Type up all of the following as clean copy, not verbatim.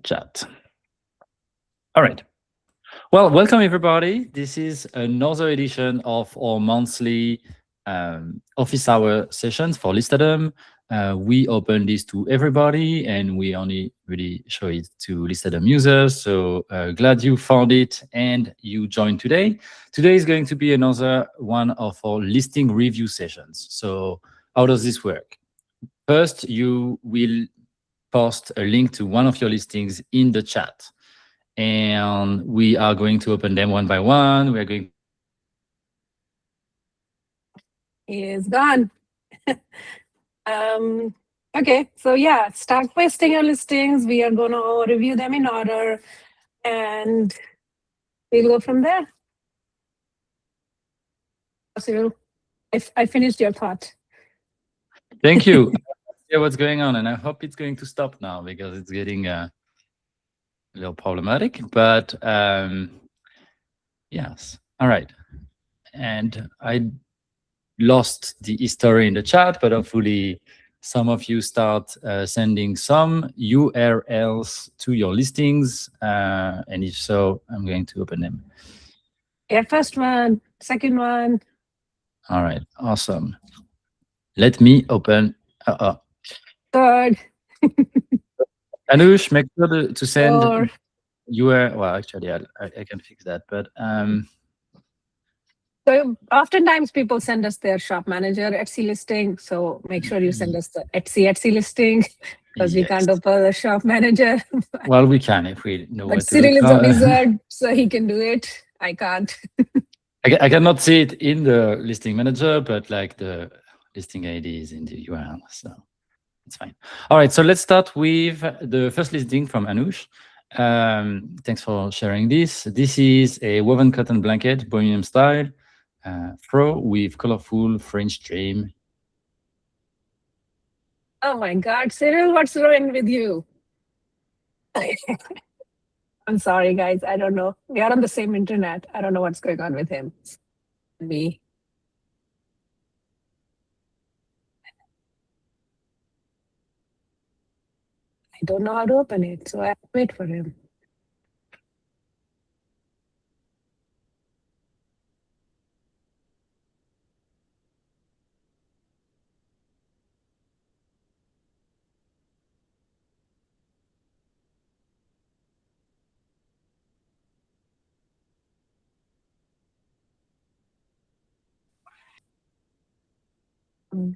chat. All right. Well, welcome everybody. This is another edition of our monthly office hour sessions for Listadum. We open this to everybody and we only really show it to Listadum users. So glad you found it and you joined today. Today is going to be another one of our listing review sessions. So how does this work? First, you will post a link to one of your listings in the chat. And we are going to open them one by one. We are going. He is gone. Okay, so yeah, start posting your listings. We are going to review them in order and we'll go from there. Cyril, I finished your thought. Thank you. Yeah, what's going on? And I hope it's going to stop now because it's getting a little problematic. But yes, all right. And I lost the history in the chat, but hopefully some of you start sending some URLs to your listings. And if so, I'm going to open them. Yeah, first one, second one. All right, awesome. Let me open. Third. Anush, make sure to send Four. well, actually, I can fix that. But so oftentimes people send us their shop manager Etsy listing. So make sure you send us the Etsy listing because we can't open the shop manager. Well, we can if we know what to do. Cyril is a wizard, so he can do it. I can't. I cannot see it in the listing manager, but like the listing ID is in the URL, so it's fine. All right, so let's start with the first listing from Anush. Thanks for sharing this. This is a woven cotton blanket, bohemian style, fro with colorful French trim. Oh my God, Cyril, what's wrong with you? I'm sorry, guys. I don't know. We are on the same internet. I don't know what's going on with him. Me. I don't know how to open it, so I wait for him.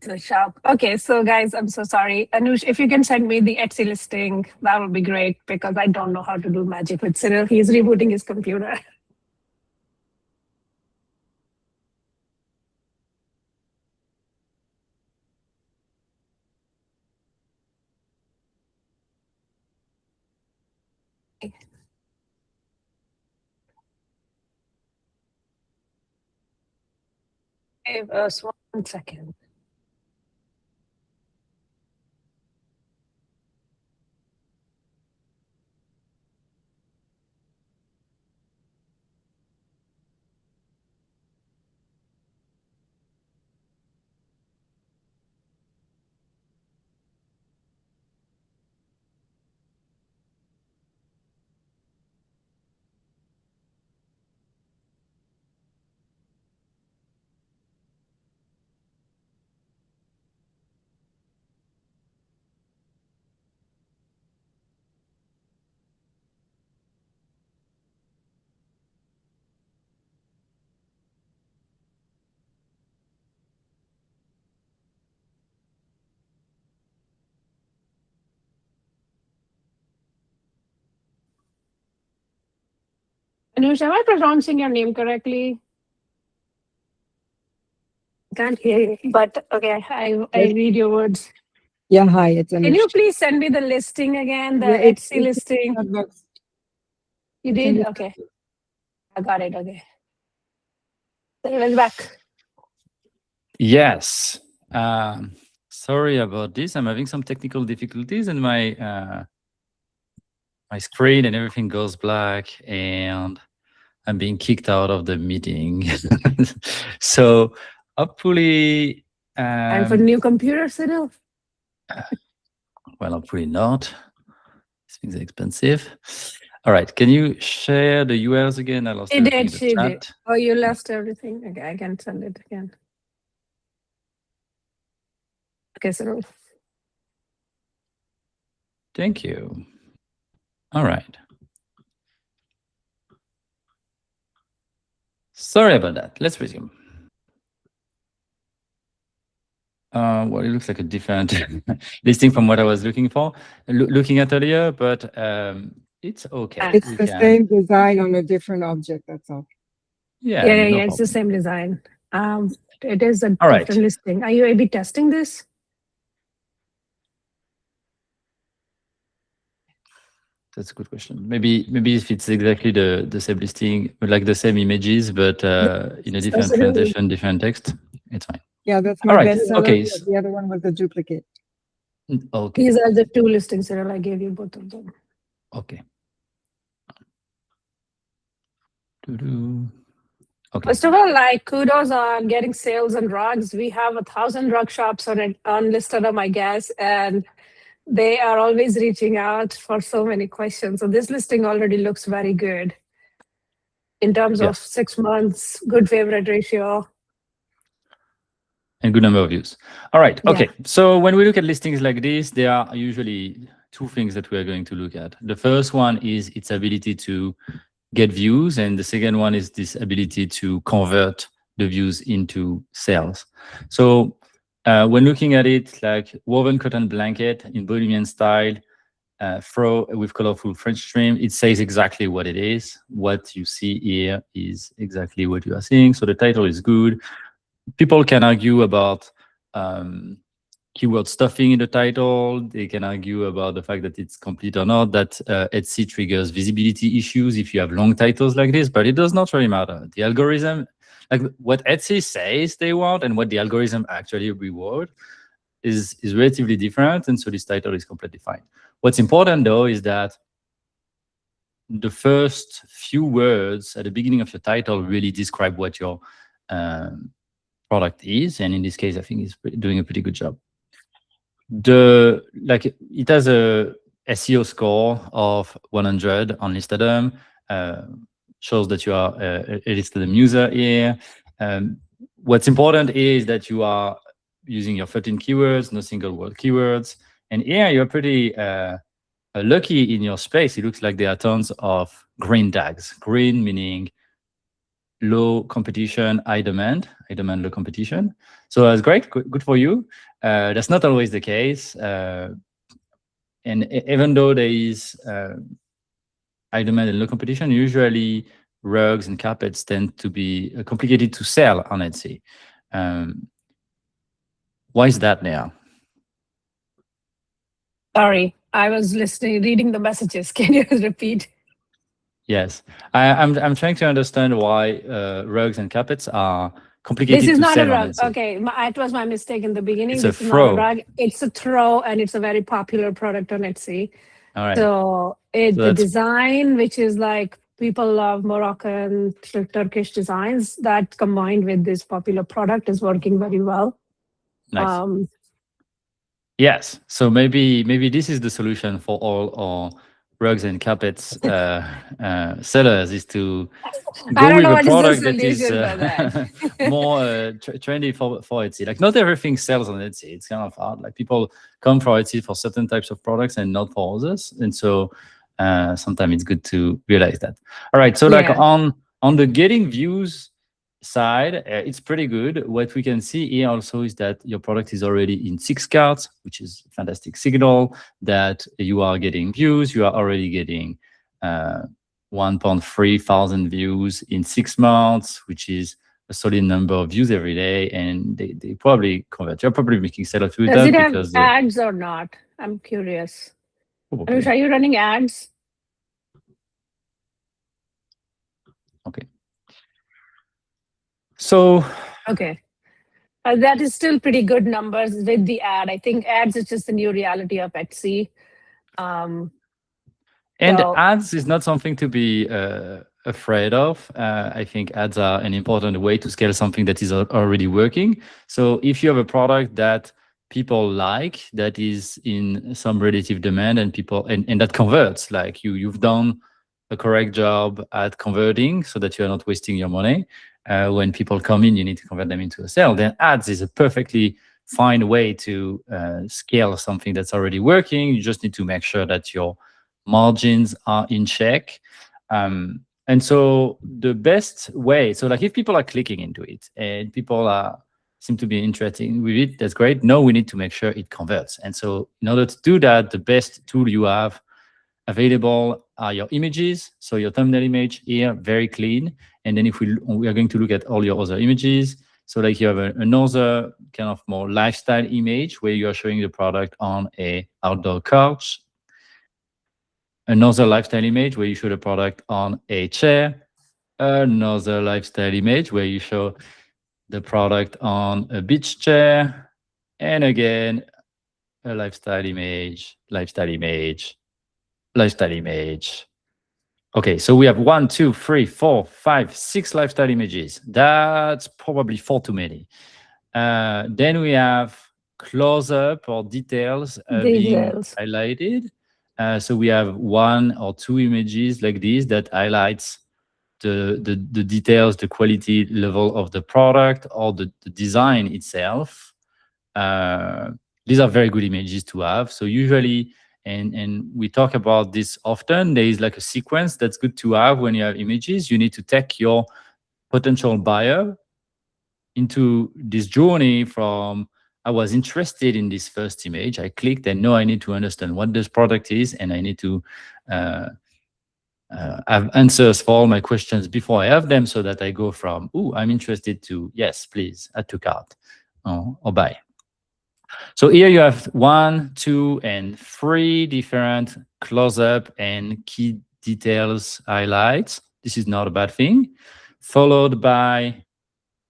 The shop. Okay, so guys, I'm so sorry. Anush, if you can send me the Etsy listing, that would be great because I don't know how to do magic with Cyril. He's rebooting his computer. Give us 1 second. Anush, am I pronouncing your name correctly? Can't hear you, but okay, I read your words. Yeah, hi, it's Anush. Can you please send me the listing again, the Etsy listing? You did? Okay. I got it, okay. Let's back. Yes. Sorry about this. I'm having some technical difficulties and my my screen and everything goes black and I'm being kicked out of the meeting. So hopefully... and for new computer, Cyril? Well, hopefully not. It's Things are expensive. All right. Can you share the URLs again? I lost everything in the She did. chat. Oh, you lost everything. Okay, I can send it again. Okay, Cyril. Thank you. All right. Sorry about that. Let's resume. Well, it looks like a different listing from what I was looking for, looking at earlier, but it's okay. It's the same design on a different object, that's all. Yeah, Yeah, it's the same design. It is a different listing. Are you A/B testing this? That's a good question. Maybe if it's exactly the same listing, like the same images, but in a different presentation, different text, it's fine. Yeah, that's my bestseller. Okay. The other one was a duplicate. Okay. These are the two listings, Cyril. I gave you both of them. Okay. Okay. First of all, like kudos on getting sales and rugs. We have 1,000 rug shops on Listadum, I guess, and they are always reaching out for so many questions. So this listing already looks very good in terms of 6 months, good favorite ratio. And good number of views. All right. Okay. Yeah. So when we look at listings like this, there are usually two things that we are going to look at. The first one is its ability to get views. And the second one is this ability to convert the views into sales. So when looking at it, like woven cotton blanket in Bohemian style, fro with colorful French trim, it says exactly what it is. What you see here is exactly what you are seeing. So the title is good. People can argue about keyword stuffing in the title. They can argue about the fact that it's complete or not, that Etsy triggers visibility issues if you have long titles like this, but it does not really matter. The algorithm, like what Etsy says they want and what the algorithm actually reward is relatively different, and so this title is completely fine. What's important though is that the first few words at the beginning of your title really describe what your product is, and in this case, I think it's doing a pretty good job. It has a SEO score of 100 on Listadum, shows that you are a Listadum user here. What's important is that you are using your 13 keywords, no single word keywords, and here you're pretty lucky in your space. It looks like there are tons of green tags. Green meaning low competition, high demand, low competition. So that's great, good for you. That's not always the case. And even though there is high demand and low competition, usually rugs and carpets tend to be complicated to sell on Etsy. Why is that, Neha? Sorry, I was reading the messages. Can you repeat? Yes, I'm trying to understand why rugs and carpets are complicated. This is to not sell a rug. on Etsy. Okay, it was my mistake in the beginning. It's this a is throw. not a rug. It's a throw, and it's a very popular product on Etsy. All right. So the design, which is like people love Moroccan, Turkish designs, that combined with this popular product is working very well. Nice. Yes, so maybe this is the solution for all our rugs and carpets sellers, is to go with a product that is more trendy for Etsy. Like not everything sells on Etsy. It's kind of hard. Like people come for Etsy for certain types of products and not for others. And so sometimes it's good to realize that. All right, so like on the getting views side, it's pretty good. What we can see here also is that your product is already in 6 carts, which is a fantastic signal that you are getting views. You are already getting 1.3 thousand views in 6 months, which is a solid number of views every day, and they probably convert. You're probably making sales with that. Does it have ads or not? I'm curious. Anush, are you running ads? Okay. So okay, that is still pretty good numbers with the ad. I think ads is just the new reality of Etsy. And ads is not something to be afraid of. I think ads are an important way to scale something that is already working. So if you have a product that people like, that is in some relative demand, and people and that converts. Like you've done a correct job at converting so that you're not wasting your money. When people come in, you need to convert them into a sale. Then ads is a perfectly fine way to scale something that's already working. You just need to make sure that your margins are in check. And so the best way, so like if people are clicking into it and people seem to be interested with it, that's great. No, we need to make sure it converts. And so in order to do that, the best tool you have available are your images. So your thumbnail image here, very clean. And then if we are going to look at all your other images, so like you have another kind of more lifestyle image where you are showing the product on a outdoor couch. Another lifestyle image where you show the product on a chair. Another lifestyle image where you show the product on a beach chair. And again, a lifestyle image, lifestyle image, lifestyle image. Okay, so we have 1, 2, 3, 4, 5, 6 lifestyle images. That's probably 4 too many. Then we have close-up or details being highlighted. So we have 1 or 2 images like this that highlights the details, the quality level of the product or the design itself. These are very good images to have. So usually, and we talk about this often, there is like a sequence that's good to have when you have images. You need to take your potential buyer into this journey from, I was interested in this first image, I clicked, and now I need to understand what this product is, and I need to have answers for all my questions before I have them, so that I go from, oh, I'm interested, to yes, please, add to cart, or buy. So here you have 1, 2, and 3 different close-up and key details highlights. This is not a bad thing. Followed by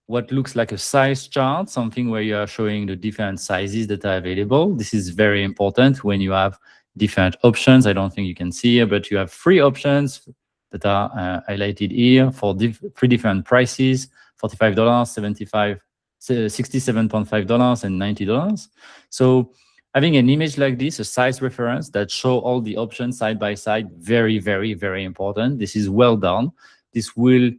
what looks like a size chart, something where you are showing the different sizes that are available. This is very important when you have different options. I don't think you can see here, but you have 3 options that are highlighted here for 3 different prices: $45, $75, $67.5, and $90. So having an image like this, a size reference that show all the options side by side, very, very, very important. This is well done. This will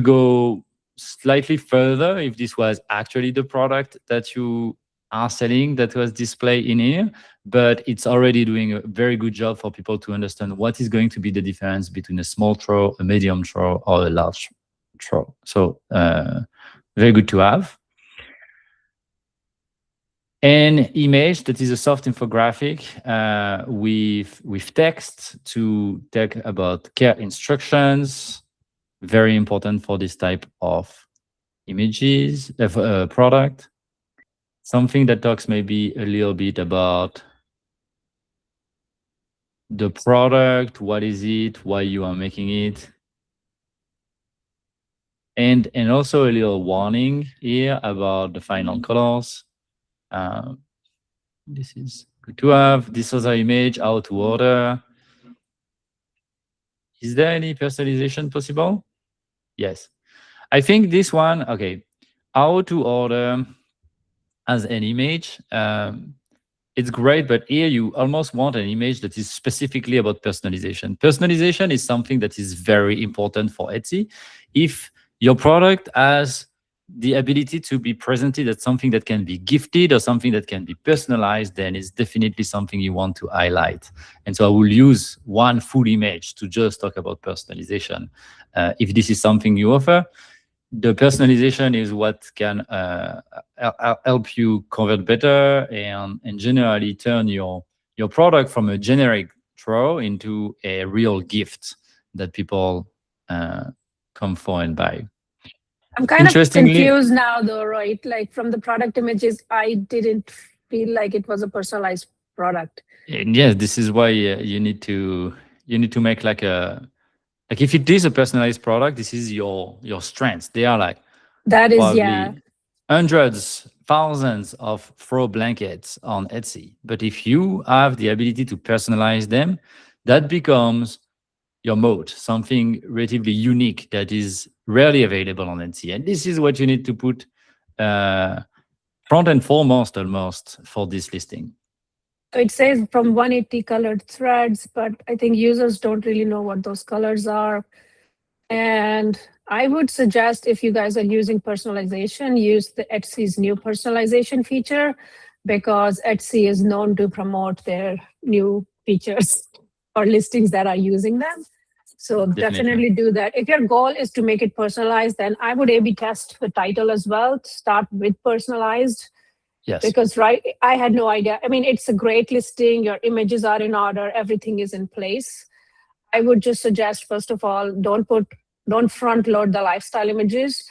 go slightly further if this was actually the product that you are selling that was displayed in here, but it's already doing a very good job for people to understand what is going to be the difference between a small throw, a medium throw, or a large throw. So very good to have. An image that is a soft infographic with text to talk about care instructions. Very important for this type of images, product. Something that talks maybe a little bit about the product, what is it, why you are making it. And also a little warning here about the final colors. This is good to have. This other image, how to order. Is there any personalization possible? Yes. I think this one, okay, how to order as an image. It's great, but here you almost want an image that is specifically about personalization. Personalization is something that is very important for Etsy. If your product has the ability to be presented as something that can be gifted or something that can be personalized, then it's definitely something you want to highlight. And so I will use 1 full image to just talk about personalization. If this is something you offer, the personalization is what can help you convert better and generally turn your product from a generic throw into a real gift that people come for and buy. I'm kind of confused now, though, right? Like from the product images, I didn't feel like it was a personalized product. And yes, this is why you need to make like if it is a personalized product, this is your strengths. They are like that is probably hundreds, thousands of throw blankets on Etsy. But if you have the ability to personalize them, that becomes your moat, something relatively unique that is rarely available on Etsy. And this is what you need to put front and foremost almost for this listing? So it says from 180 colored threads, but I think users don't really know what those colors are. And I would suggest, if you guys are using personalization, use the Etsy's new personalization feature, because Etsy is known to promote their new features or listings that are using them. So definitely do that. If your goal is to make it personalized, then I would A/B test the title as well. Start with personalized. Yes. Because I had no idea. I mean, it's a great listing. Your images are in order. Everything is in place. I would just suggest, first of all, don't front load the lifestyle images.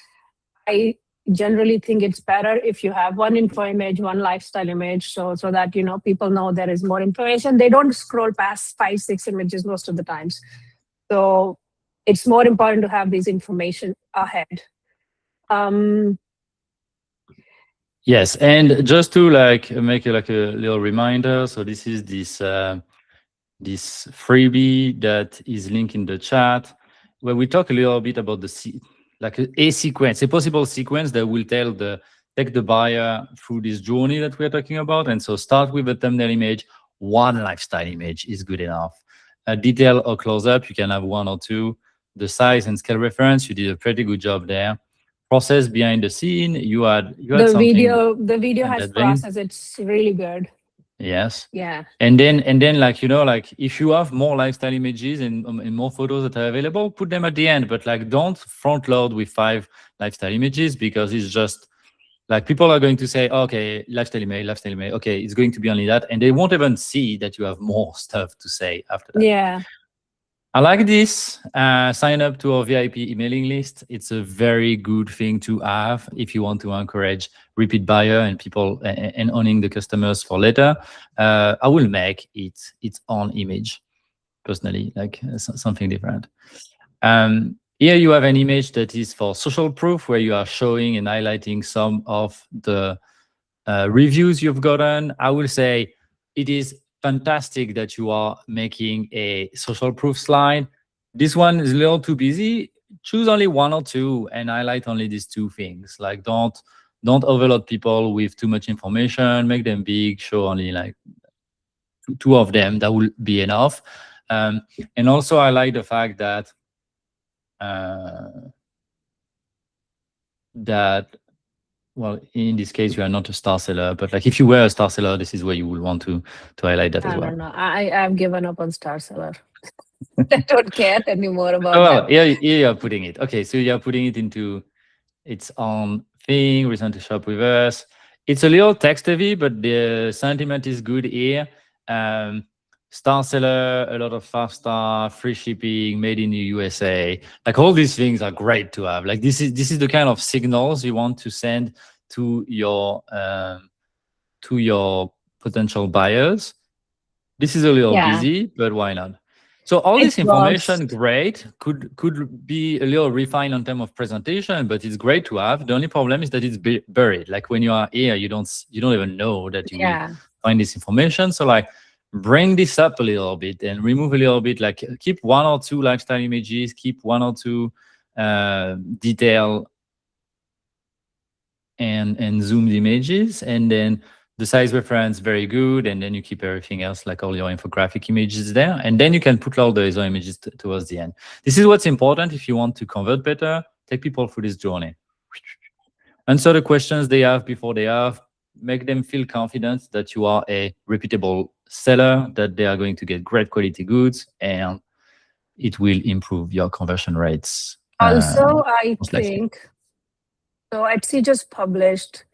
I generally think it's better if you have one info image, one lifestyle image, so that people know there is more information. They don't scroll past 5, 6 images most of the times. So it's more important to have this information ahead. Yes, and just to make a little reminder, so this is this freebie that is linked in the chat, where we talk a little bit about a sequence, a possible sequence that will take the buyer through this journey that we are talking about. And so start with a thumbnail image. One lifestyle image is good enough. A detail or close-up, you can have 1 or 2. The size and scale reference, you did a pretty good job there. Process behind the scene, you had something. The video has process. It's really good. Yes. Yeah. And then if you have more lifestyle images and more photos that are available, put them at the end. But don't front load with 5 lifestyle images, because it's just people are going to say, okay, lifestyle image. Okay, it's going to be only that, and they won't even see that you have more stuff to say after that. Yeah. I like this. Sign up to our VIP emailing list. It's a very good thing to have if you want to encourage repeat buyer and people and owning the customers for later. I will make it its own image personally, something different. Here you have an image that is for social proof, where you are showing and highlighting some of the reviews you've gotten. I will say it is fantastic that you are making a social proof slide. This one is a little too busy. Choose only 1 or 2 and highlight only these 2 things. Don't overload people with too much information. Make them big. Show only 2 of them. That will be enough. And also, I like the fact that well, in this case, you are not a star seller, but if you were a star seller, this is where you would want to highlight that as well. I don't know. I've given up on star seller. I don't care anymore about that. Here you are putting it. Okay, so you are putting it into its own thing. Return to shop with us. It's a little text heavy, but the sentiment is good here. Star seller, a lot of 5-star, free shipping, made in the USA. All these things are great to have. This is the kind of signals you want to send to your potential buyers. This is a little busy, but why not? So all this information, great, could be a little refined in terms of presentation, but it's great to have. The only problem is that it's buried. When you are here, you don't even know that you will find this information. So bring this up a little bit and remove a little bit. Keep 1 or 2 lifestyle images, keep 1 or 2 detail and zoomed images, and then the size reference, very good, and then you keep everything else, all your infographic images there, and then you can put all the ISO images towards the end. This is what's important if you want to convert better. Take people through this journey. Answer the questions they have before they have. Make them feel confident that you are a repeatable seller, that they are going to get great quality goods, and it will improve your conversion rates. Also, I think, so Etsy just published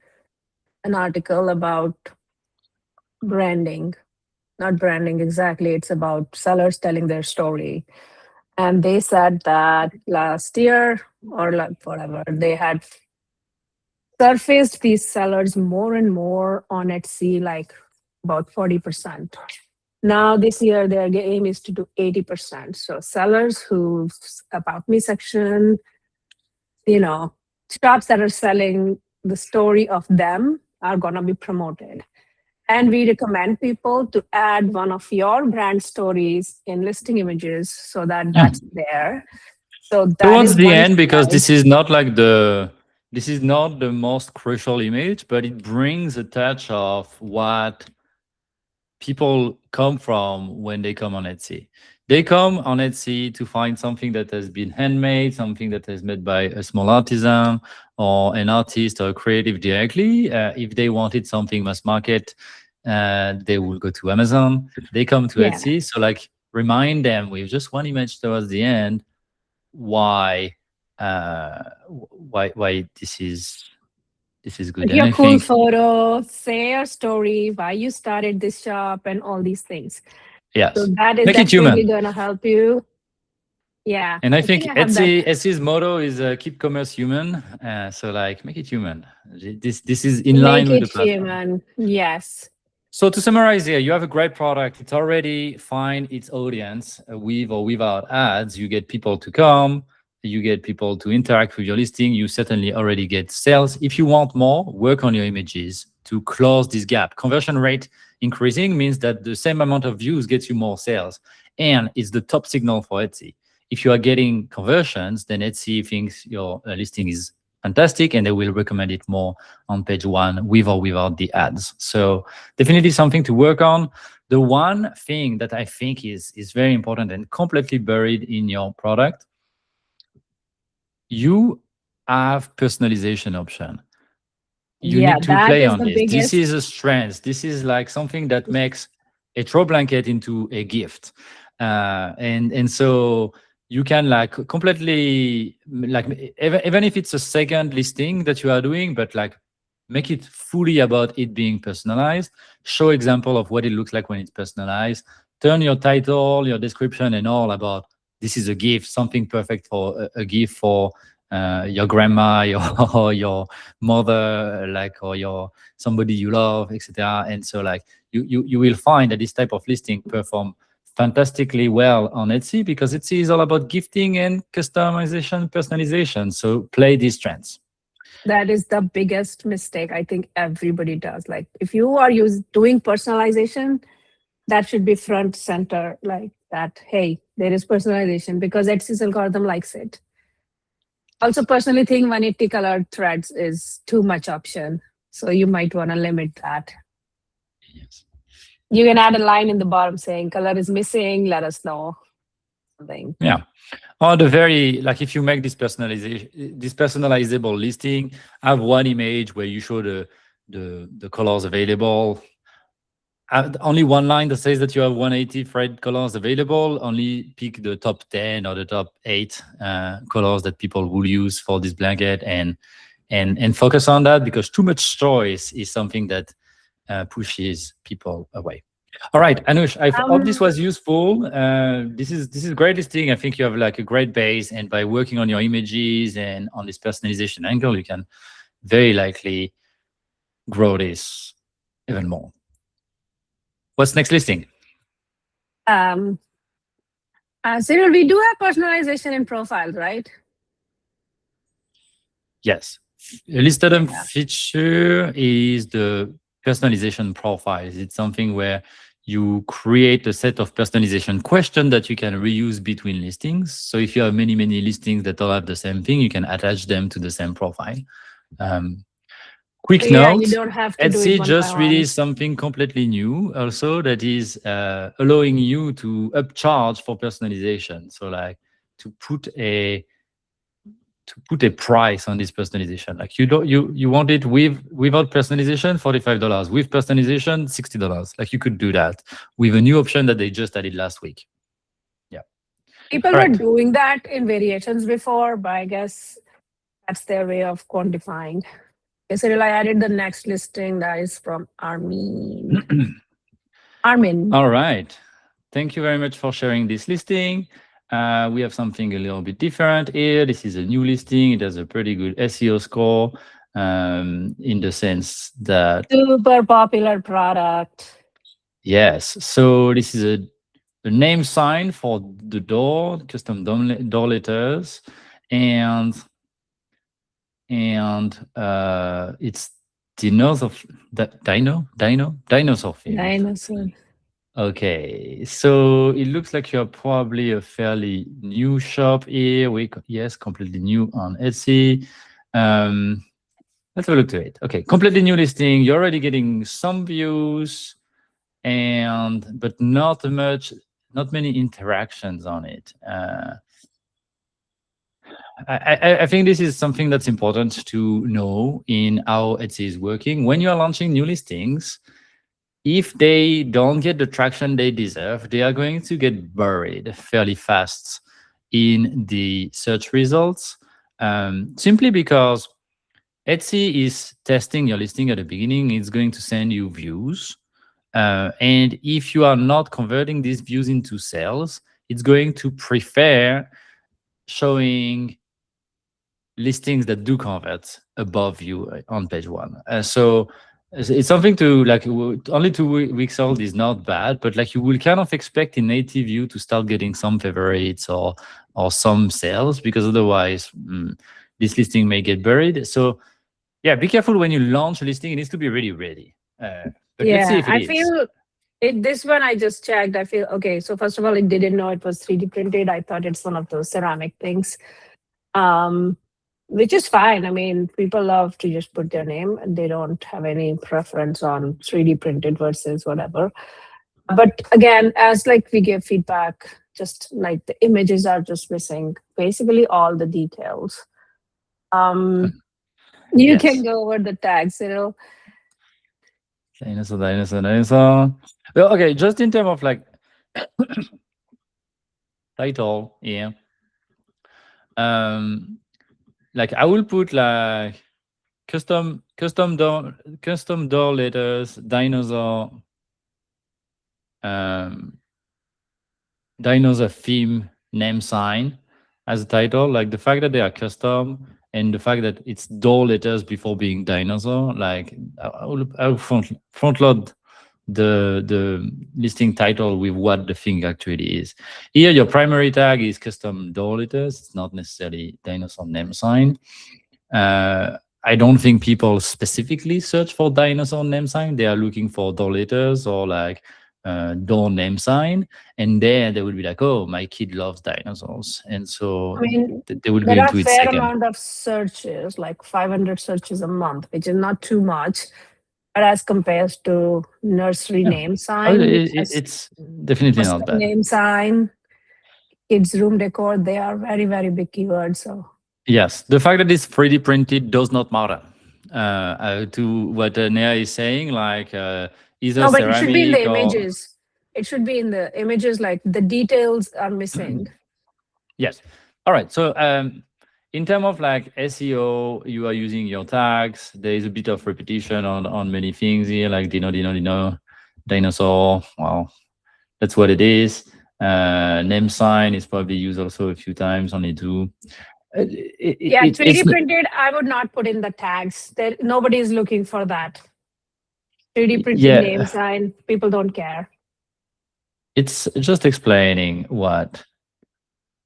an article about branding. Not branding exactly, it's about sellers telling their story. And they said that last year, or whatever, they had surfaced these sellers more and more on Etsy, about 40%. Now this year, their aim is to do 80%. So sellers whose About Me section, shops that are selling the story of them are going to be promoted. And we recommend people to add one of your brand stories in listing images so that that's there. So that towards the end, because this is not the this is not the most crucial image, but it brings a touch of what people come from when they come on Etsy. They come on Etsy to find something that has been handmade, something that is made by a small artisan or an artist or a creative directly. If they wanted something mass market, they will go to Amazon. They come to Etsy. So like remind them with just one image towards the end why this is good. Like your cool photo, say your story, why you started this shop, and all these things. Yes. So that is Make it definitely human. going to help you. Yeah. And I think Etsy's motto is keep commerce human. So like make it human. This is in line with the platform. Human. Yes. So to summarize here, you have a great product. It's already find its audience with or without ads. You get people to come. You get people to interact with your listing. You certainly already get sales. If you want more, work on your images to close this gap. Conversion rate increasing means that the same amount of views gets you more sales. And it's the top signal for Etsy. If you are getting conversions, then Etsy thinks your listing is fantastic and they will recommend it more on page one with or without the ads. So definitely something to work on. The one thing that I think is very important and completely buried in your product, you have personalization option. You need to play on this. This is a strength. This is like something that makes a throw blanket into a gift. And so you can like completely like even if it's a second listing that you are doing, but like make it fully about it being personalized. Show example of what it looks like when it's personalized. Turn your title, your description, and all about this is a gift, something perfect for a gift for your grandma, your mother, like or your somebody you love, etc. And so like you will find that this type of listing perform fantastically well on Etsy because Etsy is all about gifting and customization, personalization. So play these trends. That is the biggest mistake I think everybody does. Like if you are doing personalization, that should be front center, like that. Hey, there is personalization because Etsy's algorithm likes it. Also, personally think 180 colored threads is too much option. So you might want to limit that. Yes. You can add a line in the bottom saying color is missing, let us know. Something. Yeah. Or the very, like if you make this personalizable listing, have one image where you show the colors available. Only one line that says that you have 180 thread colors available. Only pick the top 10 or the top 8 colors that people will use for this blanket and focus on that, because too much choice is something that pushes people away. All right, Anush, I hope this was useful. This is great listing. I think you have like a great base, and by working on your images and on this personalization angle, you can very likely grow this even more. What's next listing? Cyril, we do have personalization in profiles, right? Yes. A Listadum feature is the personalization profiles. It's something where you create a set of personalization questions that you can reuse between listings. So if you have many listings that all have the same thing, you can attach them to the same profile. Quick note, you don't have to Etsy just released something completely new also that is allowing you to upcharge for personalization. So like to put a price on this personalization. Like you want it without personalization, $45. With personalization, $60. Like you could do that with a new option that they just added last week. Yeah. People were doing that in variations before, but I guess that's their way of quantifying. Okay, Cyril, I added the next listing that is from Armin. Armin. All right. Thank you very much for sharing this listing. We have something a little bit different here. This is a new listing. It has a pretty good SEO score in the sense that... Super popular product. Yes. So this is a name sign for the door, custom door letters. And it's dinosaur. Okay, so it looks like you're probably a fairly new shop here. Yes, completely new on Etsy. Let's have a look to it. Okay, completely new listing. You're already getting some views, but not many interactions on it. I think this is something that's important to know in how Etsy is working. When you are launching new listings, if they don't get the traction they deserve, they are going to get buried fairly fast in the search results, simply because Etsy is testing your listing at the beginning. It's going to send you views. And if you are not converting these views into sales, it's going to prefer showing listings that do convert above you on page one. So it's something to like, only 2 weeks old is not bad, but like you will kind of expect in native view to start getting some favorites or some sales, because otherwise this listing may get buried. So yeah, be careful when you launch a listing. It needs to be really ready. But let's see if it is. Feel this one I just checked. I feel okay. So first of all, it didn't know it was 3D printed. I thought it's one of those ceramic things. Which is fine. I mean, people love to just put their name and they don't have any preference on 3D printed versus whatever. But again, as like we give feedback, just like the images are just missing basically all the details. You can go over the tags, Cyril. Dinosaur. Well, okay, just in terms of like title, yeah. Like I will put like custom door letters, dinosaur theme name sign as a title. Like the fact that they are custom and the fact that it's door letters before being dinosaur, like I'll front load the listing title with what the thing actually is. Here, your primary tag is custom door letters. It's not necessarily dinosaur name sign. I don't think people specifically search for dinosaur name sign. They are looking for door letters or like door name sign, and then they will be like, "Oh, my kid loves dinosaurs," and so I mean, they will go there are into it fair second. amount of searches, like 500 searches a month, which is not too much. But as compared to nursery name sign, it's definitely not bad. Name sign, kids room decor, they are very, very big keywords. So yes, the fact that it's 3D printed does not matter. To what Neha is saying, like either no, but it should be in the ceramic images. It should be in the images, like the details are missing. Yes. All right. So in terms of like SEO, you are using your tags. There is a bit of repetition on many things here, like dino, dinosaur. Well, that's what it is. Name sign is probably used also a few times, only two. 3D printed, I would not put in the tags. Nobody is looking for that. 3D printed name sign, people don't care. It's just explaining what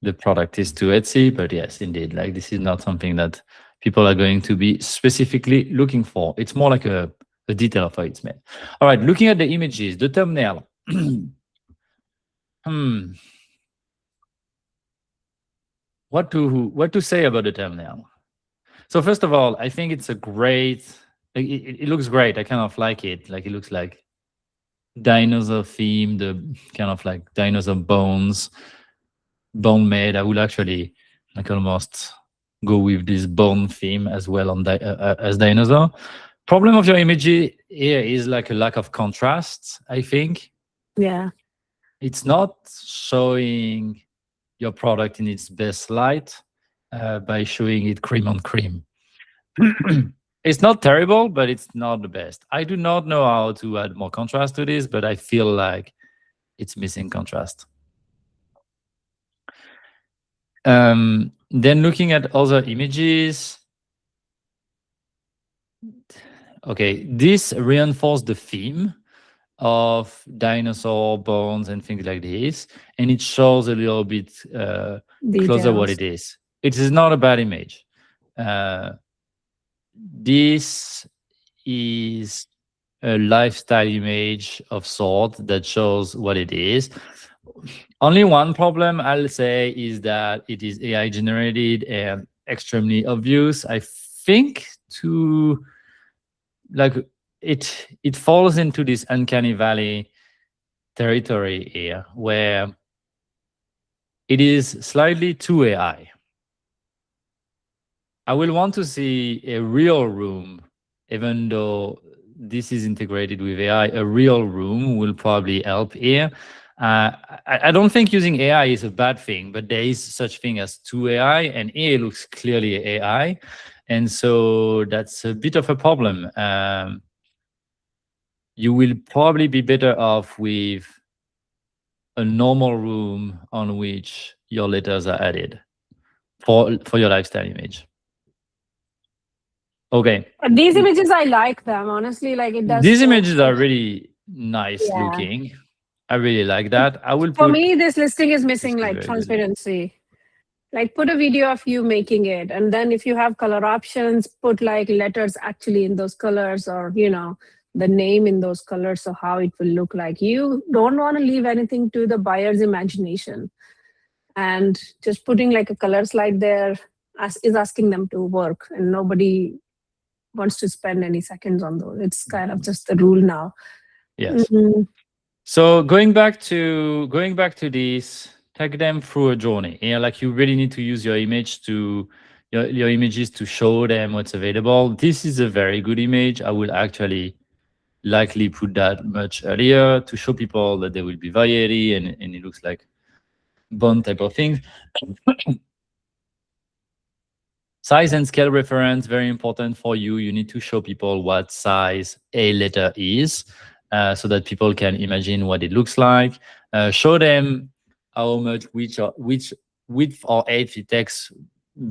the product is to Etsy, but yes, indeed, like this is not something that people are going to be specifically looking for. It's more like a detail of how it's made. All right, looking at the images, the thumbnail. What to say about the thumbnail? So first of all, I think it's a great. It looks great. I kind of like it. Like it looks like dinosaur theme, the kind of like dinosaur bones. Bone made. I will actually like almost go with this bone theme as well on as dinosaur. Problem of your image here is like a lack of contrast, I think. Yeah. It's not showing your product in its best light by showing it cream on cream. It's not terrible, but it's not the best. I do not know how to add more contrast to this, but I feel like it's missing contrast. Then looking at other images, okay, this reinforces the theme of dinosaur bones and things like this, and it shows a little bit closer what it is. It is not a bad image. This is a lifestyle image of sort that shows what it is. Only one problem I'll say is that it is AI generated and extremely obvious. I think it falls into this uncanny valley territory here, where it is slightly too AI. I will want to see a real room, even though this is integrated with AI. A real room will probably help here. I don't think using AI is a bad thing, but there is such thing as too AI, and here looks clearly AI, and so that's a bit of a problem. You will probably be better off with a normal room on which your letters are added for your lifestyle image. Okay. These images, I like them, honestly. Like, it does. These images are really nice looking. I really like that. I will For me, this listing is missing like very transparency. Like, put a video of you making it, and then if you have color options, put like letters actually in those colors, or the name in those colors, so how it will look like. You don't want to leave anything to the buyer's imagination, and just putting like a color slide there is asking them to work, and nobody wants to spend any seconds on those. It's kind of just the rule now. Yes. So going back to this, take them through a journey. Like, you really need to use your image to your images to show them what's available. This is a very good image. I will actually likely put that much earlier to show people that there will be variety, and it looks like bond type of thing. Size and scale reference, very important for you. You need to show people what size a letter is, so that people can imagine what it looks like. Show them how much which width or height it takes,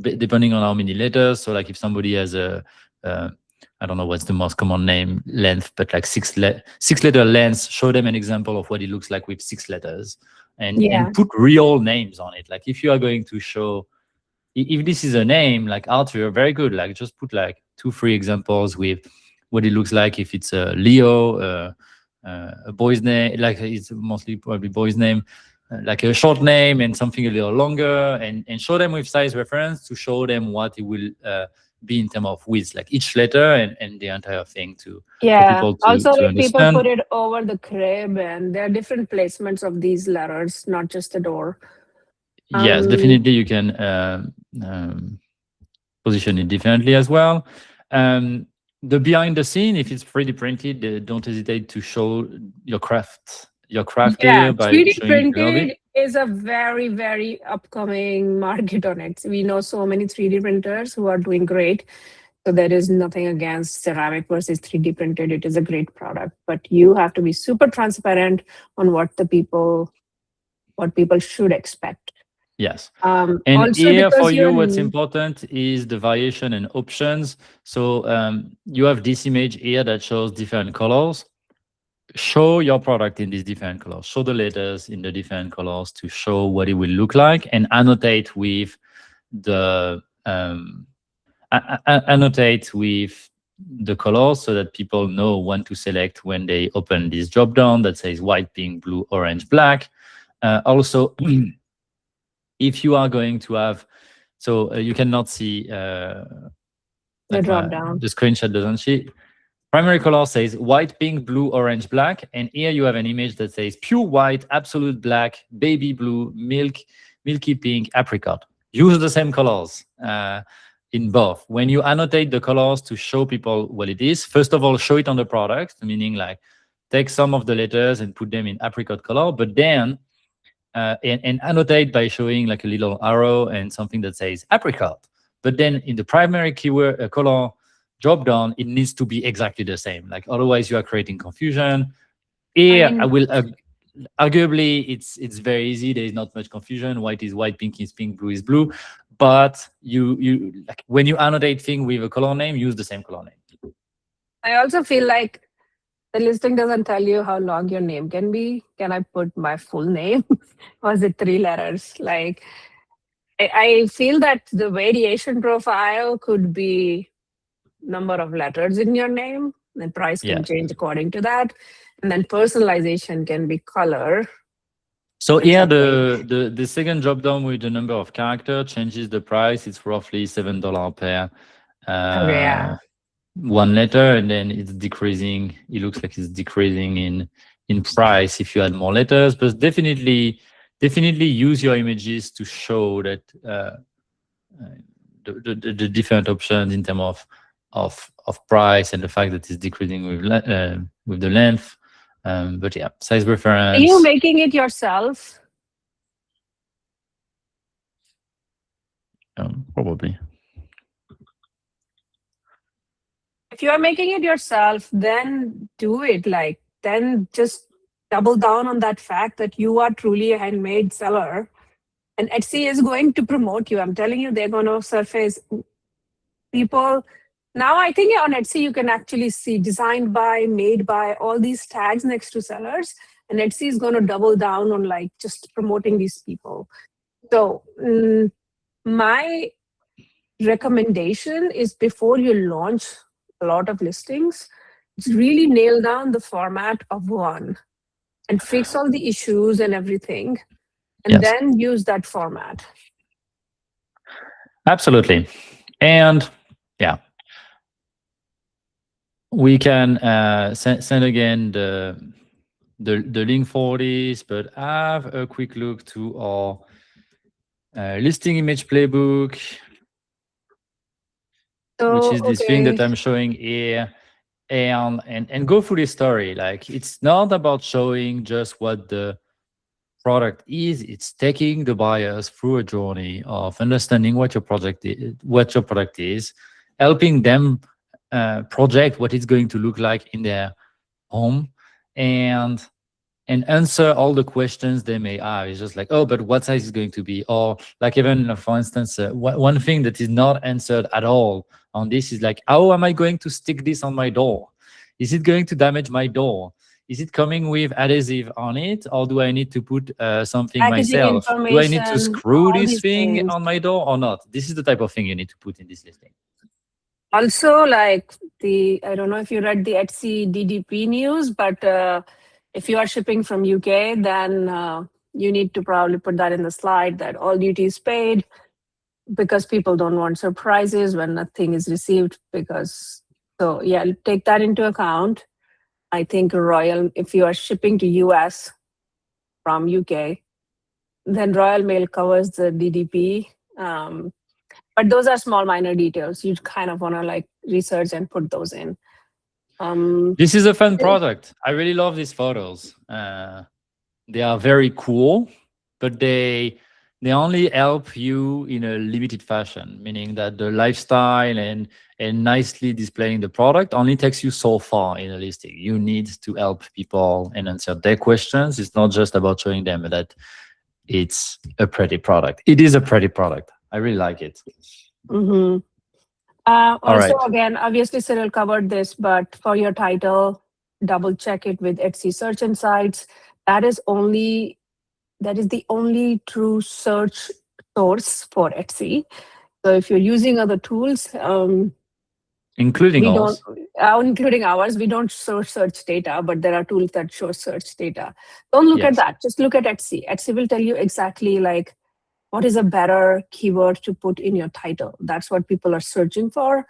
depending on how many letters. So like, if somebody has a I don't know what's the most common name length, but like six letter length, show them an example of what it looks like with 6 letters, and put real names on it. Like, if you are going to show, if this is a name like Arthur, very good. Like, just put like 2-3 examples with what it looks like if it's a Leo, a boy's name, like it's mostly probably boy's name, like a short name and something a little longer, and show them with size reference to show them what it will be in terms of width, like each letter and the entire thing for people to also, understand. People put it over the crib, and there are different placements of these letters, not just the door. Yes, definitely you can position it differently as well. The behind the scene, if it's 3D printed, don't hesitate to show your craft here by 3D showing printed is a very, very upcoming market on it. We know so many 3D printers who are doing great. So there is nothing against ceramic versus 3D printed. It is a great product, but you have to be super transparent on what people should expect. Yes. And also, here for you, what's important is the variation and options. So you have this image here that shows different colors. Show your product in these different colors. Show the letters in the different colors to show what it will look like, and annotate with the colors so that people know when to select when they open this drop down that says white, pink, blue, orange, black. Also, if you are going to have, so you cannot see the drop down. The screenshot doesn't see. Primary color says white, pink, blue, orange, black, and here you have an image that says pure white, absolute black, baby blue, milky pink, apricot. Use the same colors in both. When you annotate the colors to show people what it is, first of all, show it on the product, meaning like take some of the letters and put them in apricot color, but then and annotate by showing like a little arrow and something that says apricot. But then in the primary keyword color drop down, it needs to be exactly the same. Like, otherwise you are creating confusion. Here, I will arguably it's very easy. There is not much confusion. White is white, pink is pink, blue is blue. But you like, when you annotate thing with a color name, use the same color name. I also feel like the listing doesn't tell you how long your name can be. Can I put my full name? Or is it 3 letters? Like, I feel that the variation profile could be number of letters in your name. The price can change according to that. And then personalization can be color. So here, the second drop down with the number of characters changes the price. It's roughly $7 per one letter, and then it's decreasing. It looks like it's decreasing in price if you add more letters. But definitely use your images to show that the different options in terms of price and the fact that it's decreasing with the length. But yeah, size reference. Are you making it yourself? Probably. If you are making it yourself, then do it. Like, then just double down on that fact that you are truly a handmade seller. And Etsy is going to promote you. I'm telling you, they're going to surface people. Now, I think on Etsy, you can actually see designed by, made by, all these tags next to sellers. And Etsy is going to double down on like just promoting these people. So my recommendation is before you launch a lot of listings, really nail down the format of one and fix all the issues and everything, and then use that format. Absolutely. And yeah, we can send again the link for this, but have a quick look to our listing image playbook, which is this thing that I'm showing here, and go through this story. Like, it's not about showing just what the product is. It's taking the buyers through a journey of understanding what your product is, helping them project what it's going to look like in their home, and answer all the questions they may have. It's just like, oh, but what size is going to be? Or like, even for instance, one thing that is not answered at all on this is like, how am I going to stick this on my door? Is it going to damage my door? Is it coming with adhesive on it, or do I need to put something packaging myself? Do I need to screw this thing on my door or not? This is the type of thing you need to put in this listing. Also, like I don't know if you read the Etsy DDP news, but if you are shipping from UK, then you need to probably put that in the slide that all duties paid, because people don't want surprises when nothing is received. So yeah, take that into account. I think Royal, if you are shipping to US from UK, then Royal Mail covers the DDP. But those are small minor details. You kind of want to like research and put those in. This is a fun product. I really love these photos. They are very cool, but they only help you in a limited fashion, meaning that the lifestyle and nicely displaying the product only takes you so far in a listing. You need to help people and answer their questions. It's not just about showing them that it's a pretty product. It is a pretty product. I really like it. Mm-hmm. Also, again, obviously Cyril covered this, but for your title, double check it with Etsy Search Insights. That is the only true search source for Etsy. So if you're using other tools, including ours, we don't show search data, but there are tools that show search data. Don't look at that. Just look at Etsy. Etsy will tell you exactly like what is a better keyword to put in your title. That's what people are searching for.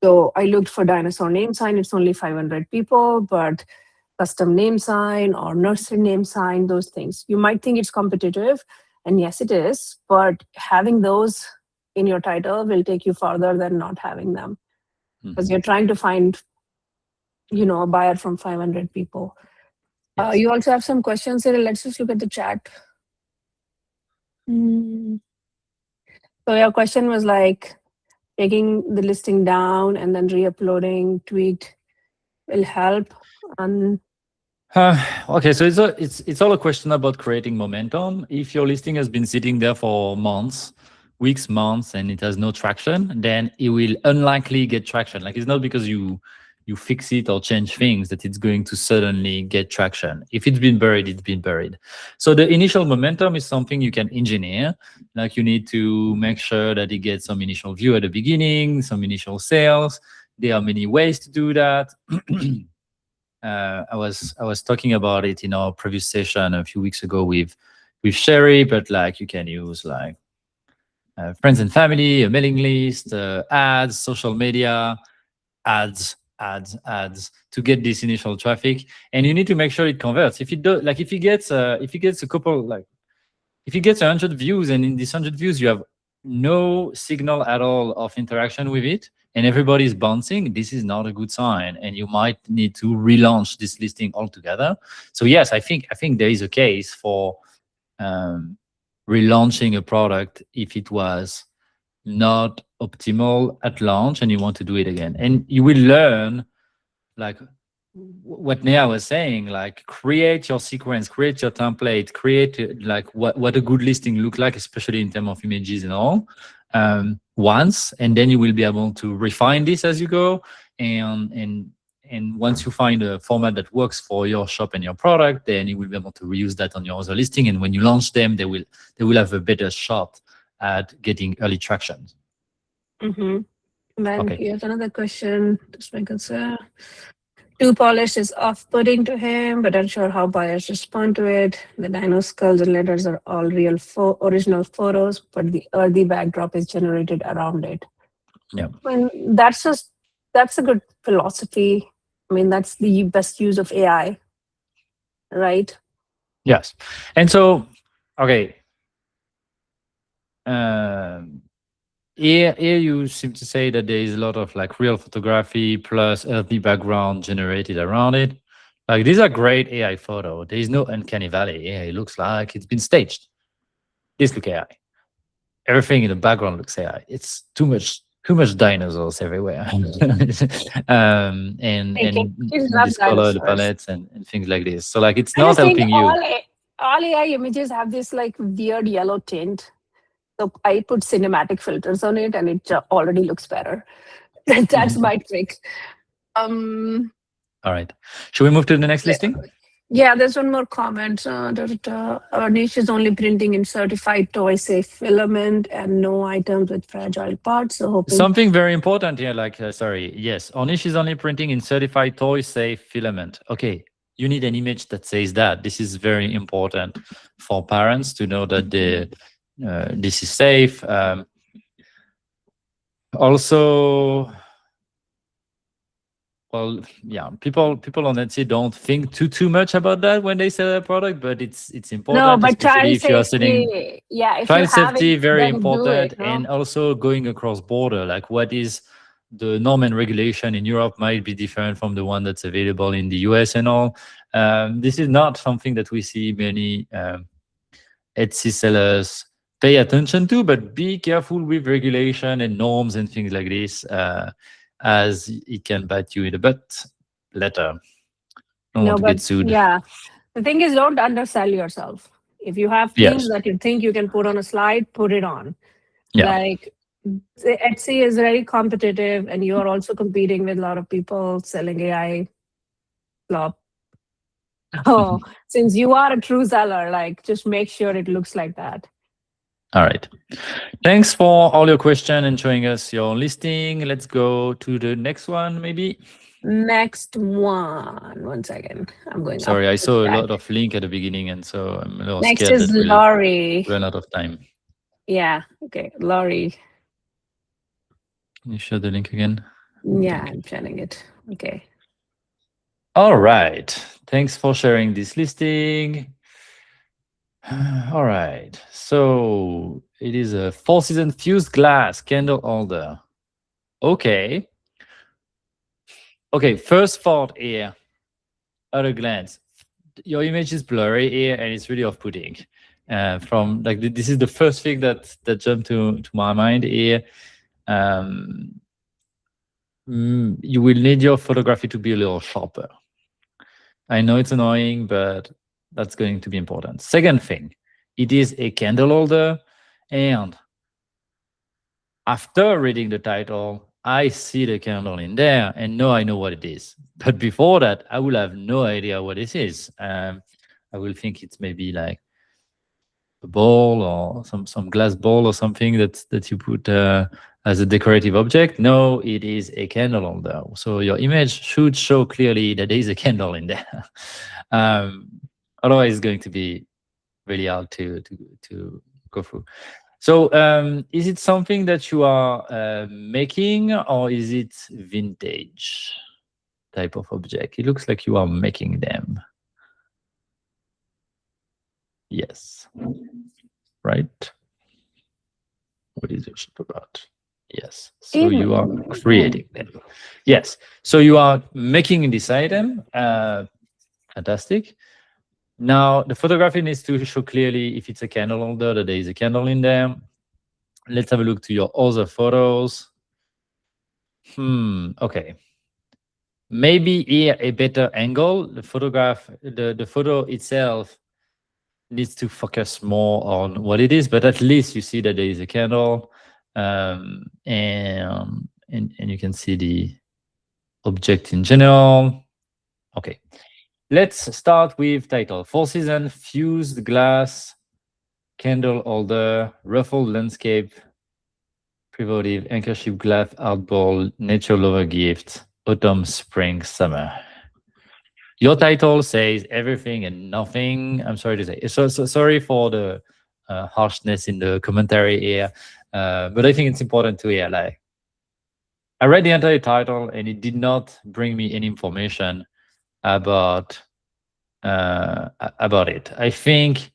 So I looked for dinosaur name sign. It's only 500 people, but custom name sign or nursery name sign, those things. You might think it's competitive, and yes, it is, but having those in your title will take you farther than not having them, because you're trying to find, a buyer from 500 people. Yes. You also have some questions, Cyril. Let's just look at the chat. So your question was like taking the listing down and then re-uploading, tweaked will help. Okay, so it's all a question about creating momentum. If your listing has been sitting there for weeks, months, and it has no traction, then it will unlikely get traction. Like, it's not because you fix it or change things that it's going to suddenly get traction. If it's been buried, it's been buried. So the initial momentum is something you can engineer. Like, you need to make sure that it gets some initial view at the beginning, some initial sales. There are many ways to do that. I was talking about it in our previous session a few weeks ago with Sherry, but like, you can use like friends and family, a mailing list, ads, social media, ads to get this initial traffic. And you need to make sure it converts. If it does, like if he gets a couple, like if he gets 100 views, and in these 100 views you have no signal at all of interaction with it, and everybody's bouncing, this is not a good sign, and you might need to relaunch this listing altogether. So yes, I think there is a case for relaunching a product if it was not optimal at launch and you want to do it again. And you will learn, like what Neha was saying, like create your sequence, create your template, create like what a good listing look like, especially in terms of images and all, once, and then you will be able to refine this as you go. And once you find a format that works for your shop and your product, then you will be able to reuse that on your other listing. And when you launch them, they will have a better shot at getting early traction. And then here's another question. Just make it too polished is off-putting to him, but unsure how buyers respond to it. The dino skulls and letters are all real original photos, but the earthy backdrop is generated around it. Yeah. Well, that's a good philosophy. I mean, that's the best use of AI, right? Yes. And so, okay. Here you seem to say that there is a lot of like real photography plus earthy background generated around it. Like these are great AI photo. There is no uncanny valley. Yeah, it looks like it's been staged. This look AI. Everything in the background looks AI. It's too much dinosaurs everywhere. and this color, the palettes and things like this. So like it's not helping you. All AI images have this like weird yellow tint. So I put cinematic filters on it and it already looks better. That's my trick. All right. Should we move to the next listing? Yeah, there's one more comment. Our niche is only printing in certified toy safe filament and no items with fragile parts. So something very important here, like, yes, our niche is only printing in certified toy safe filament. Okay, you need an image that says that. This is very important for parents to know that this is safe. Also, well, yeah, people on Etsy don't think too much about that when they sell a product, but it's important. No, but especially if you are selling. Yeah, child safety, very important, and also going across border. Like, what is the norm and regulation in Europe might be different from the one that's available in the US and all. This is not something that we see many Etsy sellers pay attention to, but be careful with regulation and norms and things like this, as it can bite you in the butt later. Don't want to get sued. Yeah, the thing is, don't undersell yourself. If you have things that you think you can put on a slide, put it on. Yeah. Like Etsy is very competitive, and you are also competing with a lot of people selling AI flop. Oh, since you are a true seller, like just make sure it looks like that. All right. Thanks for all your questions and showing us your listing. Let's go to the next one, maybe. Next one. 1 second. I'm going. Sorry, I saw a lot of link at the beginning, and so I'm a little Next scared is that Laurie. we'll run out of time. Yeah. Okay, Laurie. Can you show the link again? Yeah, I'm sharing it. Okay. All right. Thanks for sharing this listing. All right. So it is a 4-season fused glass candle holder. Okay. Okay. First thought here, at a glance, your image is blurry here and it's really off-putting. From like this is the first thing that jumped to my mind here. You will need your photography to be a little sharper. I know it's annoying, but that's going to be important. Second thing, it is a candle holder, and after reading the title, I see the candle in there and now I know what it is. But before that, I will have no idea what this is. I will think it's maybe like a bowl or some glass bowl or something that you put as a decorative object. No, it is a candle holder. So your image should show clearly that there is a candle in there. Otherwise, it's going to be really hard to go through. So is it something that you are making, or is it vintage type of object? It looks like you are making them. Yes. Right? What is your shop about? Yes. So you are creating them. Yes. So you are making this item. Fantastic. Now the photography needs to show clearly if it's a candle holder that there is a candle in there. Let's have a look to your other photos. Okay. Maybe here a better angle. The photograph, the photo itself needs to focus more on what it is, but at least you see that there is a candle, and you can see the object in general. Okay, let's start with title. 4 season, fused glass, candle holder, ruffled landscape, prevotive, handkerchief, glass, art ball, nature lover gift, autumn, spring, summer. Your title says everything and nothing. I'm sorry to say. So sorry for the harshness in the commentary here, but I think it's important to hear. Like, I read the entire title and it did not bring me any information about it. I think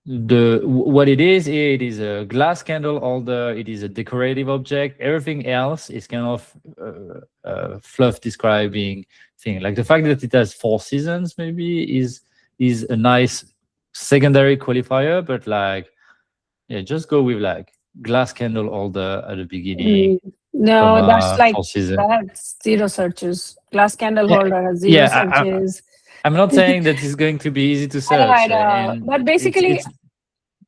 what it is a glass candle holder. It is a decorative object. Everything else is kind of fluff describing thing. Like the fact that it has 4 seasons maybe is a nice secondary qualifier, but like, yeah, just go with like glass candle holder at the beginning. No, that's like 4 season. that's 0 searches. Glass candle Yeah, holder has 0 searches. I'm not saying that it's going to be easy to search. I know. But basically,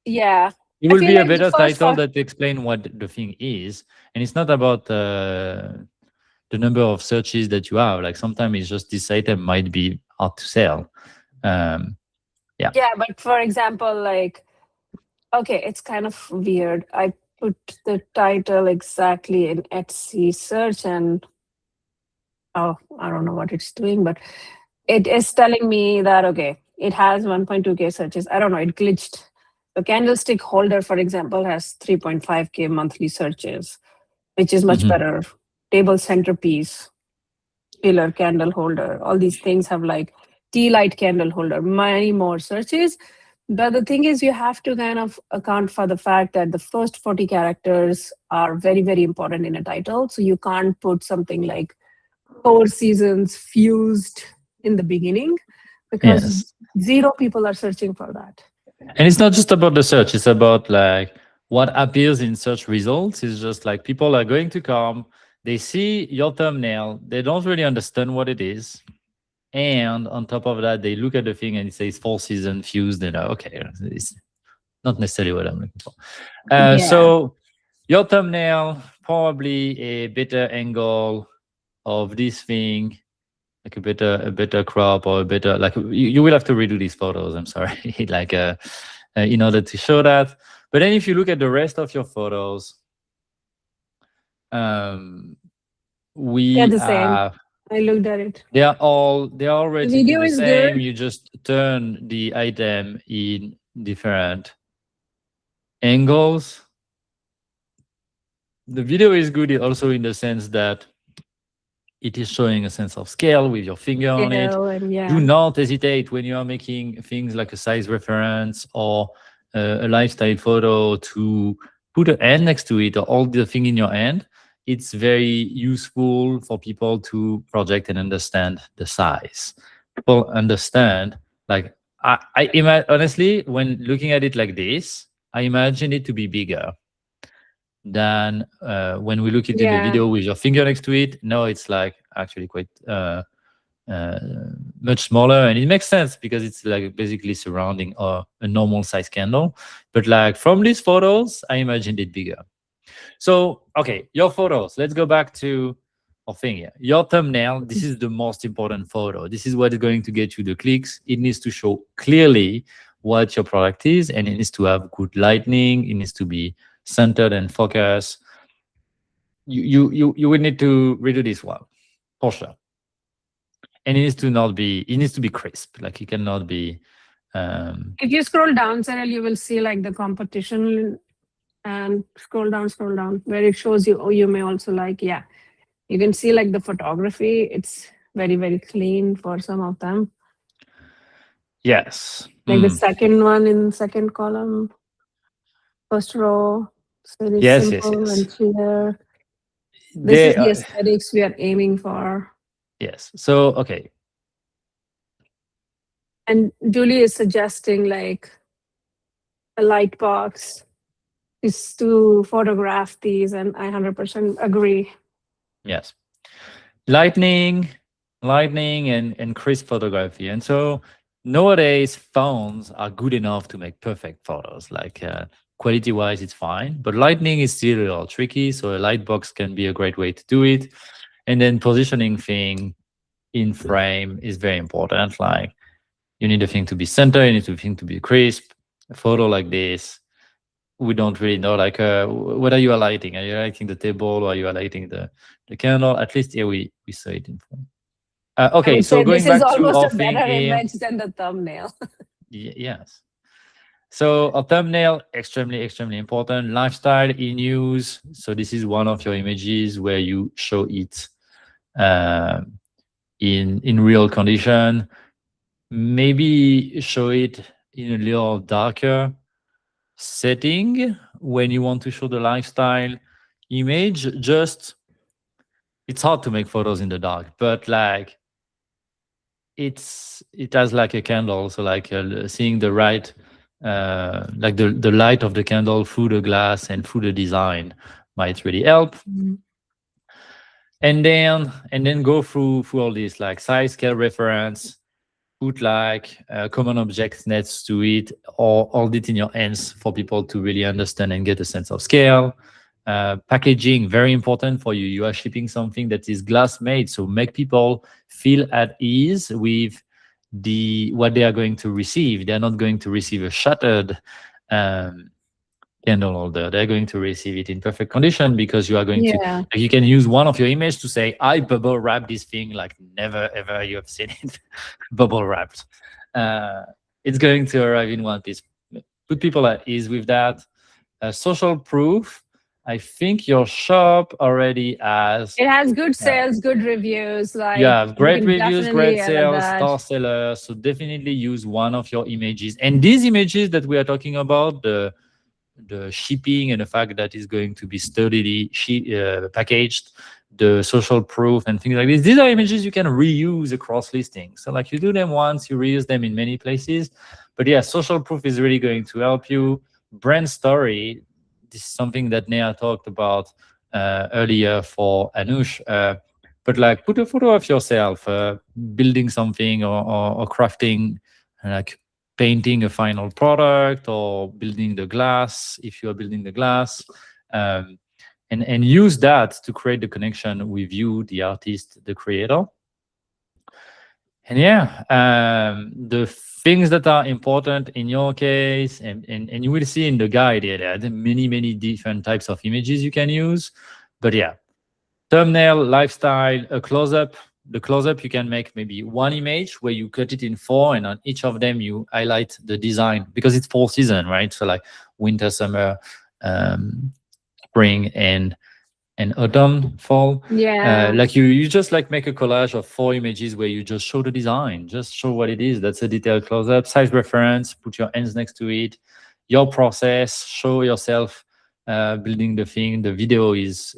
yeah. It will be a better title that explain what the thing is. And it's not about the number of searches that you have. Like sometimes it's just this item might be hard to sell. Yeah. Yeah, but for example, like, okay, it's kind of weird. I put the title exactly in Etsy search and I don't know what it's doing, but it is telling me that, okay, it has 1.2K searches. I don't know, it glitched. The candlestick holder, for example, has 3.5K monthly searches, which is much better. Table centerpiece, pillar candle holder, all these things have like tea light candle holder, many more searches. But the thing is, you have to kind of account for the fact that the first 40 characters are very, very important in a title. So you can't put something like 4 seasons fused in the beginning because 0 people are searching for that. And it's not just about the search. It's about like what appears in search results. It's just like people are going to come, they see your thumbnail, they don't really understand what it is. And on top of that, they look at the thing and it says 4 season fused. And okay, it's not necessarily what I'm looking for. So your thumbnail, probably a better angle of this thing, like a better crop or a better, like you will have to redo these photos. I'm sorry, like in order to show that. But then if you look at the rest of your photos, we the same. I looked at it. They are all relatively the same. Good. You just turn the item in different angles. The video is good also in the sense that it is showing a sense of scale with your finger on it. Do not hesitate when you are making things like a size reference or a lifestyle photo to put a hand next to it or hold the thing in your hand. It's very useful for people to project and understand the size. People understand, like, I imagine, honestly, when looking at it like this, I imagine it to be bigger than when we look at in the video with your finger next to it. No, it's like actually quite much smaller, and it makes sense because it's like basically surrounding a normal size candle. But like from these photos, I imagined it bigger. So, okay, your photos. Let's go back to our thing here. Your thumbnail, this is the most important photo. This is what is going to get you the clicks. It needs to show clearly what your product is, and it needs to have good lighting. It needs to be centered and focused. You would need to redo this one, for sure. And it needs to be crisp. Like it cannot be... if you scroll down, Cyril, you will see like the competition and scroll down where it shows you, oh, you may also like, yeah. You can see like the photography, it's very, very clean for some of them. Yes. Like the second one in second column, first row, it's very simple and clear. This is the aesthetics we are aiming for. Yes. So, okay. And Julie is suggesting like a light box is to photograph these, and I 100% agree. Yes. Lightning and crisp photography. And so nowadays phones are good enough to make perfect photos. Like quality wise, it's fine, but lightning is still a little tricky. So a light box can be a great way to do it. And then positioning thing in frame is very important. Like you need the thing to be center, you need the thing to be crisp. A photo like this, we don't really know, like what are you lighting? Are you lighting the table, or are you lighting the candle? At least here we saw it in front. Okay, so going back to our thing here. This is almost a better image than the thumbnail. Yes. So a thumbnail, extremely important. Lifestyle in use. So this is one of your images where you show it in real condition. Maybe show it in a little darker setting when you want to show the lifestyle image. Just, it's hard to make photos in the dark, but like it has like a candle, so like seeing the right like the light of the candle through the glass and through the design might really help. And then go through all this, like size, scale, reference, put like common objects next to it, or hold it in your hands for people to really understand and get a sense of scale. Packaging, very important for you. You are shipping something that is glass made, so make people feel at ease with what they are going to receive. They're not going to receive a shattered candle holder. They're going to receive it in perfect condition, because you are going to, like, you can use one of your images to say, I bubble wrap this thing like never ever you have seen it bubble wrapped. It's going to arrive in one piece. Put people at ease with that. Social proof. I think your shop already has. It has good sales, good reviews. Like, yeah, great reviews, great sales, star seller. So definitely use one of your images. And these images that we are talking about, the shipping and the fact that it's going to be sturdily packaged, the social proof and things like this, these are images you can reuse across listings. So like you do them once, you reuse them in many places. But yeah, social proof is really going to help you. Brand story, this is something that Neha talked about earlier for Anush. But like, put a photo of yourself building something or crafting, like painting a final product, or building the glass, if you are building the glass, and use that to create the connection with you, the artist, the creator. And yeah, the things that are important in your case, and you will see in the guide here, there are many different types of images you can use. But yeah, thumbnail, lifestyle, a close-up. The close-up, you can make maybe one image where you cut it in 4, and on each of them you highlight the design, because it's 4 season, right? So like winter, summer, spring, and autumn, fall. Yeah. Like you just like make a collage of 4 images where you just show the design, just show what it is. That's a detailed close-up. Size reference, put your hands next to it. Your process, show yourself building the thing. The video is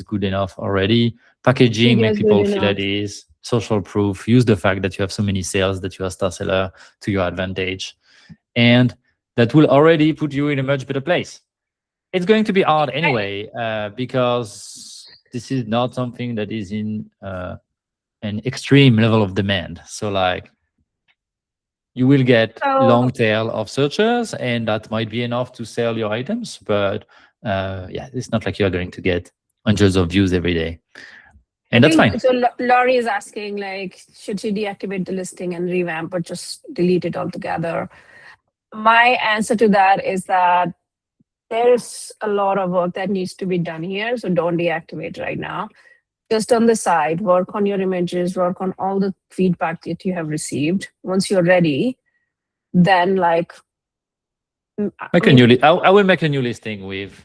good enough already. Packaging, make people feel at ease. Social proof, use the fact that you have so many sales, that you are star seller, to your advantage. And that will already put you in a much better place. It's going to be hard anyway, because this is not something that is in an extreme level of demand. So like, you will get long tail of searchers, and that might be enough to sell your items. But yeah, it's not like you're going to get hundreds of views every day. And that's fine. So Laurie is asking, like, should she deactivate the listing and revamp, or just delete it altogether? My answer to that is that there's a lot of work that needs to be done here. So don't deactivate right now. Just on the side, work on your images, work on all the feedback that you have received. Once you're ready, then like Make a new I will make a new listing with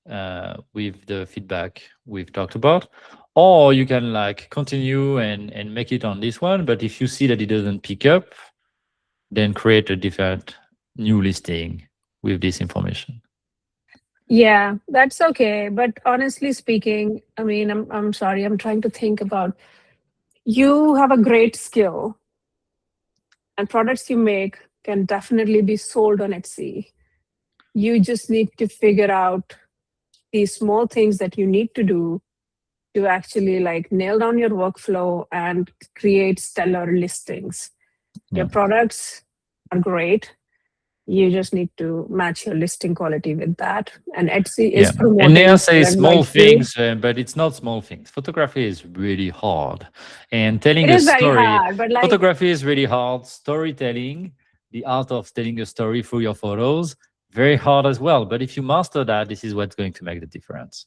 the feedback we've talked about, or you can like continue and make it on this one. But if you see that it doesn't pick up, then create a different new listing with this information. Yeah, that's okay. But honestly speaking, I mean, I'm sorry, I'm trying to think about, you have a great skill and products you make can definitely be sold on Etsy. You just need to figure out these small things that you need to do to actually like nail down your workflow and create stellar listings. Yeah. Your products are great. You just need to match your listing quality with that. And Etsy is promoting. And Neha says small things, but it's not small things. Photography is really hard. And telling a story, very hard, but like, photography is really hard. Storytelling, the art of telling a story through your photos, very hard as well. But if you master that, this is what's going to make the difference.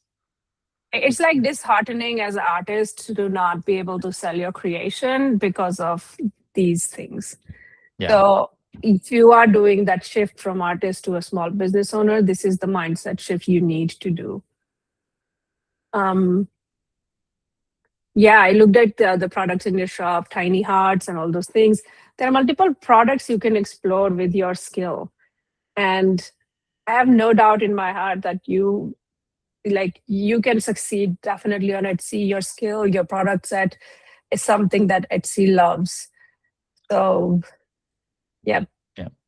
It's like disheartening as an artist to not be able to sell your creation because of these things. Yeah. So if you are doing that shift from artist to a small business owner, this is the mindset shift you need to do. Yeah, I looked at the products in your shop, tiny hearts and all those things. There are multiple products you can explore with your skill. And I have no doubt in my heart that you can succeed definitely on Etsy. Your skill, your product set is something that Etsy loves. So yeah.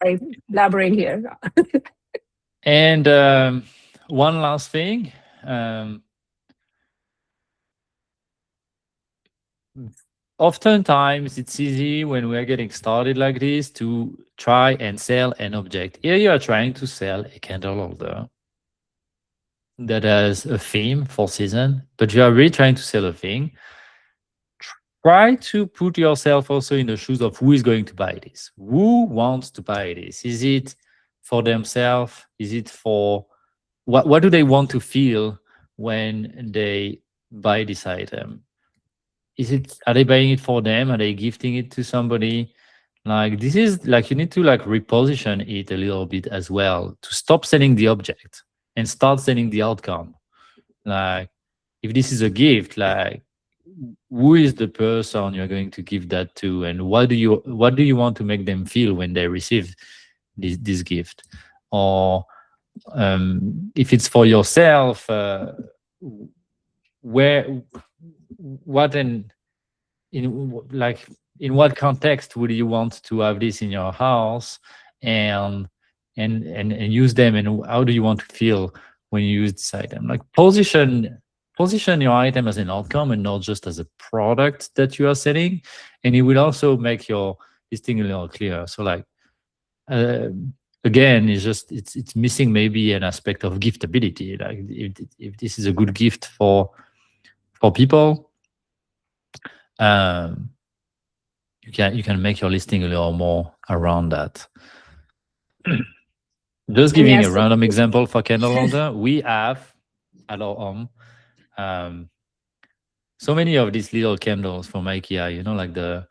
I'm blabbering here. And one last thing. Oftentimes it's easy when we're getting started like this to try and sell an object. Here you are trying to sell a candle holder that has a theme for season, but you are really trying to sell a thing. Try to put yourself also in the shoes of who is going to buy this. Who wants to buy this? Is it for themselves? Is it for what do they want to feel when they buy this item? Are they buying it for them? Are they gifting it to somebody? Like, this is like, you need to like reposition it a little bit as well, to stop selling the object and start selling the outcome. Like, if this is a gift, like, who is the person you're going to give that to, and what do you want to make them feel when they receive this gift? Or if it's for yourself, in what context would you want to have this in your house, and use them, and how do you want to feel when you use this item? Like, position your item as an outcome and not just as a product that you are selling, and it will also make your listing a little clearer. So like, again, it's missing maybe an aspect of giftability. Like, if this is a good gift for people, you can make your listing a little more around that. Just giving a random example for candle holder, we have at our home so many of these little candles from IKEA, you know, like the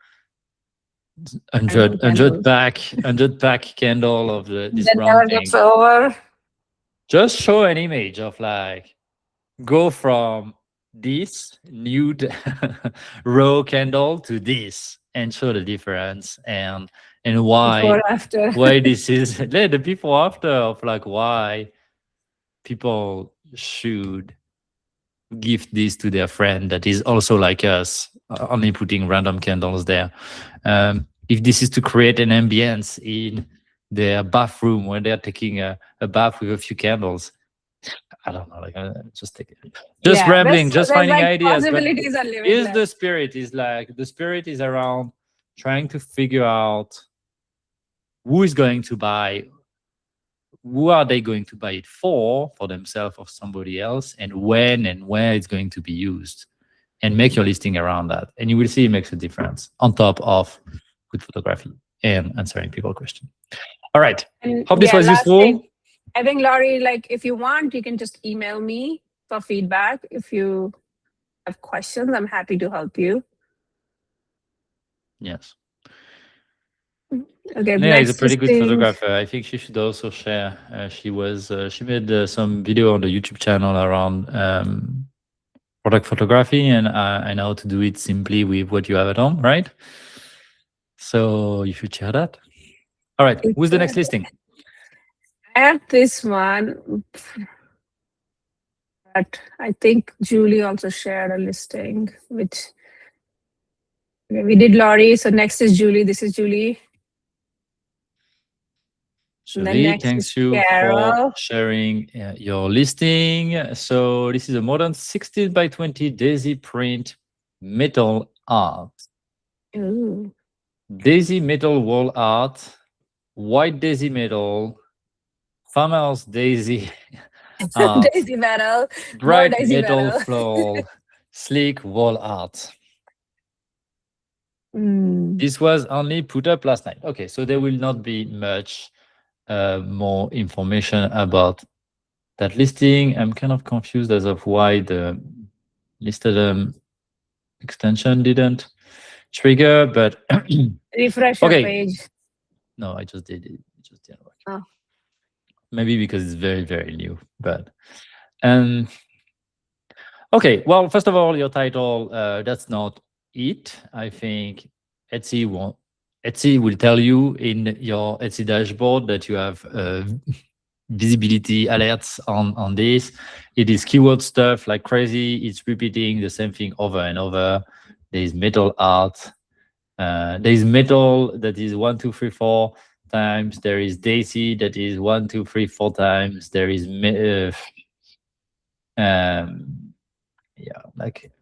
100 pack candle of this brown thing. Over. Just show an image of like, go from this nude raw candle to this, and show the difference, and why why this is the before after of like why people should gift this to their friend that is also like us, only putting random candles there. If this is to create an ambience in their bathroom when they're taking a bath with a few candles, I don't know, like, just take it. Just rambling, just finding like ideas. But the spirit is around trying to figure out who is going to buy, who are they going to buy it for themselves or somebody else, and when and where it's going to be used, and make your listing around that. And you will see it makes a difference on top of good photography and answering people's questions. All right. Hope this was useful. I think, Laurie, like, if you want, you can just email me for feedback. If you have questions, I'm happy to help you. Yes. Okay, Neha is a next pretty good listing. photographer. I think she should also share. She made some video on the YouTube channel around product photography, and I know how to do it simply with what you have at home, right? So you should share that. All right, who's the next listing? I have this one, but I think Julie also shared a listing, which okay, we did Laurie. So next is Julie. This is Julie. Julie, thanks you Carol. for sharing your listing. So this is a modern 16 by 20 daisy print metal art. Ooh. Daisy metal wall art, white daisy metal, farmhouse daisy art, Daisy metal, bright daisy metal floral, sleek wall art. This was only put up last night. Okay, so there will not be much more information about that listing. I'm kind of confused as of why the Listadum extension didn't trigger, but refresh your page. No, I just did it. It just didn't work. Oh. Maybe because it's very, very new, but okay. Well, first of all, your title, that's not it. I think Etsy will tell you in your Etsy dashboard that you have visibility alerts on this. It is keyword stuff like crazy. It's repeating the same thing over and over. There is metal art. There is metal that is 1, 2, 3, 4 times. There is daisy that is 1, 2, 3, 4 times. There is like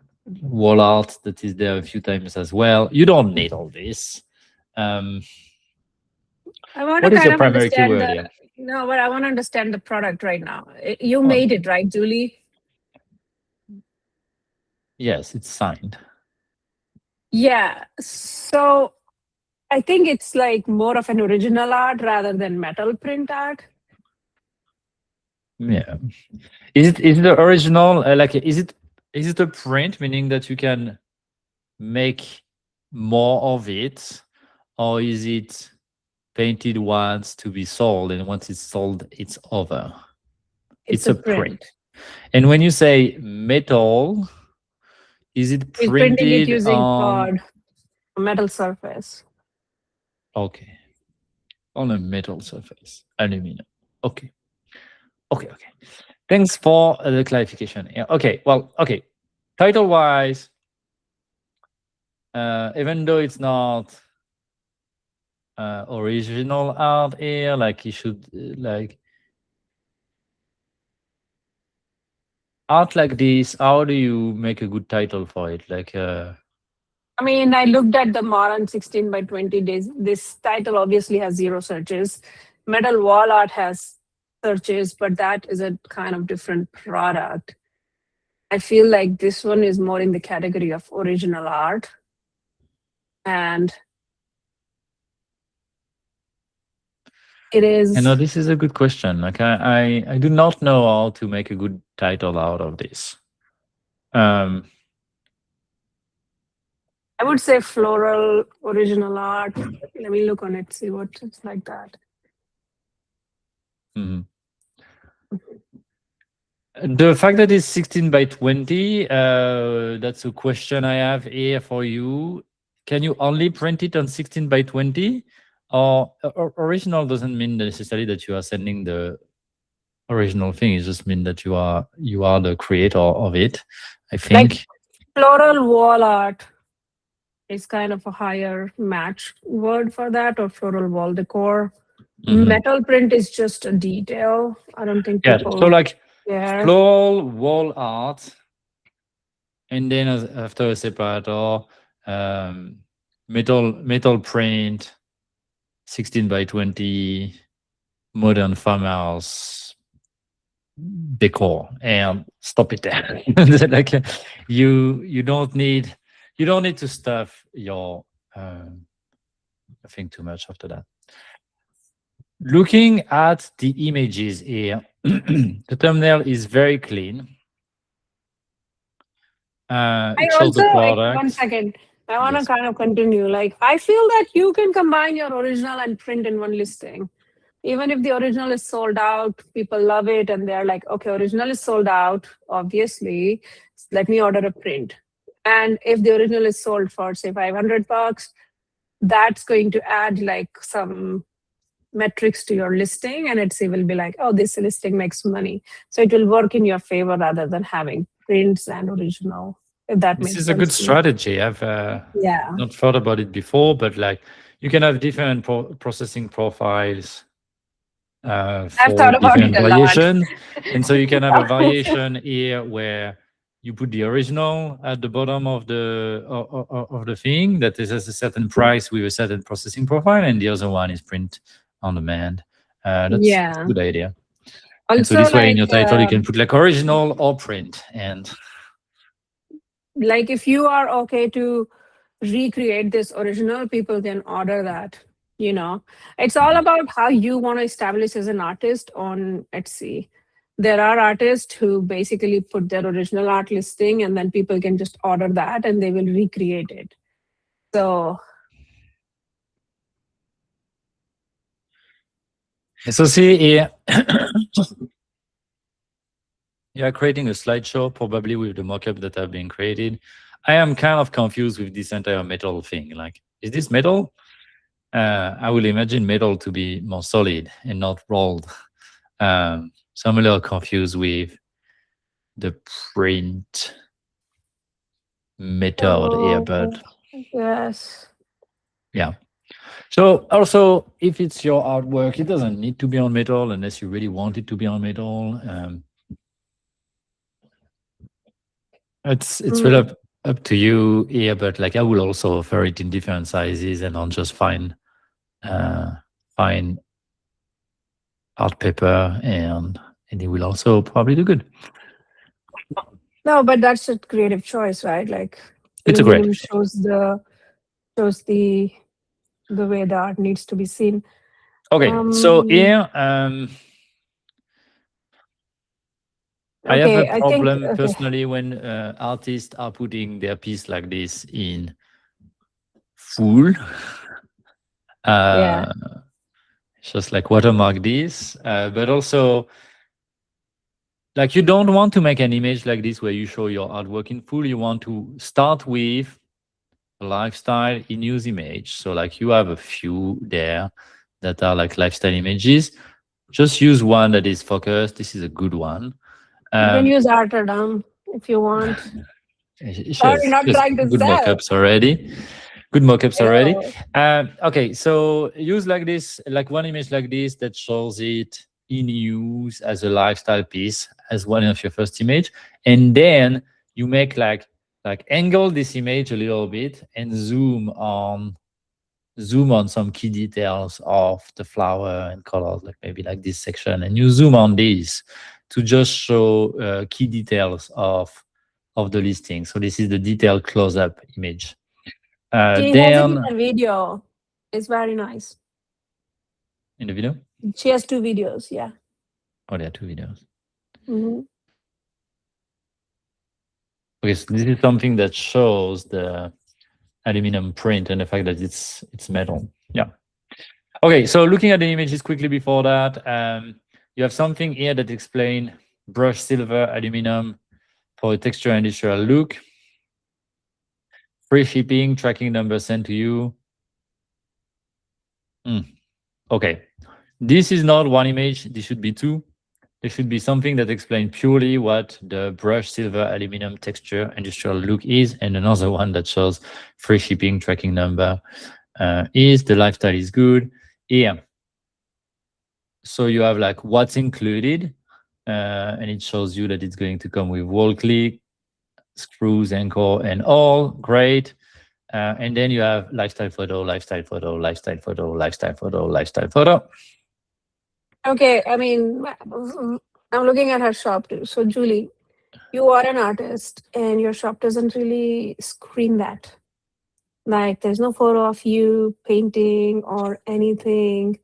wall art that is there a few times as well. You don't need all this. I want what to is kind your of primary understand keyword here? No, but I want to understand the product right now. You made it, right, Julie? Yes, it's signed. Yeah. So I think it's like more of an original art rather than metal print art. Yeah. Is it the original? Like, is it a print, meaning that you can make more of it, or is it painted once to be sold, and once it's sold, it's over? It's a print. And when you say metal, is it printed printing it using on a metal surface? Okay, on a metal surface, aluminum. Okay. Thanks for the clarification. Yeah. Okay. Well. Okay. Title wise, even though it's not original art here, like you should like art like this. How do you make a good title for it? Like, I mean, I looked at the modern 16 by 20 days. This title obviously has 0 searches. Metal wall art has searches, but that is a kind of different product. I feel like this one is more in the category of original art. And it is. you know, this is a good question. Like, I do not know how to make a good title out of this. I would say floral original art. Let me look on it, see what it's like that. The fact that it's 16 by 20, that's a question I have here for you. Can you only print it on 16 by 20? Or original doesn't mean necessarily that you are sending the original thing. It just means that you are the creator of it, I think. Like floral wall art is kind of a higher match word for that, or floral wall decor. Metal print is just a detail. I don't think people. So like floral wall art, and then after a separator, metal print, 16 by 20, modern farmhouse decor, and stop it there. Like you don't need to stuff your I think too much after that. Looking at the images here, the thumbnail is very clean. It shows the product. One second. I want to Yes. kind of continue. Like, I feel that you can combine your original and print in one listing. Even if the original is sold out, people love it and they're like, okay, original is sold out, obviously, let me order a print. And if the original is sold for, say, $500, that's going to add like some metrics to your listing, and it will be like, oh, this listing makes money. So it will work in your favor rather than having prints and original, if that This makes is a sense good to you. strategy. I've Yeah. not thought about it before, but like you can have different processing profiles I've for thought about different it a lot. variation. And so you can have a variation here where you put the original at the bottom of the thing that is at a certain price with a certain processing profile, and the other one is print on demand. That's a good idea. And so Also, this way in like, your title you can put like original or print. And like if you are okay to recreate this original, people can order that. You know, it's all about how you want to establish as an artist on Etsy. There are artists who basically put their original art listing and then people can just order that and they will recreate it. So see here, you are creating a slideshow probably with the mockup that have been created. I am kind of confused with this entire metal thing. Like, is this metal? I will imagine metal to be more solid and not rolled. So I'm a little confused with the print method here, but yes. yeah. So also, if it's your artwork, it doesn't need to be on metal unless you really want it to be on metal. It's really up to you here, but like I will also offer it in different sizes and on just fine art paper, and it will also probably do good. No, but that's a creative choice, right? Like It's a aluminum great shows the way the art needs to be seen. Okay, so here I have a problem personally when artists are putting their piece like this in full. Yeah. Just like watermark this, but also like you don't want to make an image like this where you show your artwork in full. You want to start with a lifestyle in use image. So like you have a few there that are like lifestyle images. Just use one that is focused. This is a good one. You can use Arterdam if you want. Sorry, not trying to good sell. mockups already. Good mockups already. Okay, so use like this, like one image like this that shows it in use as a lifestyle piece as one of your first image, and then you make like angle this image a little bit and zoom on some key details of the flower and colors, like maybe like this section, and you zoom on these to just show key details of the listing. So this is the detailed close-up image. She has it in the video. It's very nice. In the video? She has 2 videos, yeah. Oh, there are 2 videos. Okay, so this is something that shows the aluminum print and the fact that it's metal. Yeah. Okay, so looking at the images quickly before that, you have something here that explains brushed silver aluminum for a texture industrial look. Free shipping, tracking number sent to you. Okay, this is not one image. This should be 2. There should be something that explains purely what the brushed silver aluminum texture industrial look is, and another one that shows free shipping, tracking number is. The lifestyle is good. Here, so you have like what's included, and it shows you that it's going to come with wall click, screws, anchor, and all. Great. And then you have lifestyle photo, lifestyle photo, lifestyle photo, lifestyle photo, lifestyle photo. Okay, I mean, I'm looking at her shop too. So Julie, you are an artist and your shop doesn't really screen that. Like there's no photo of you painting or anything.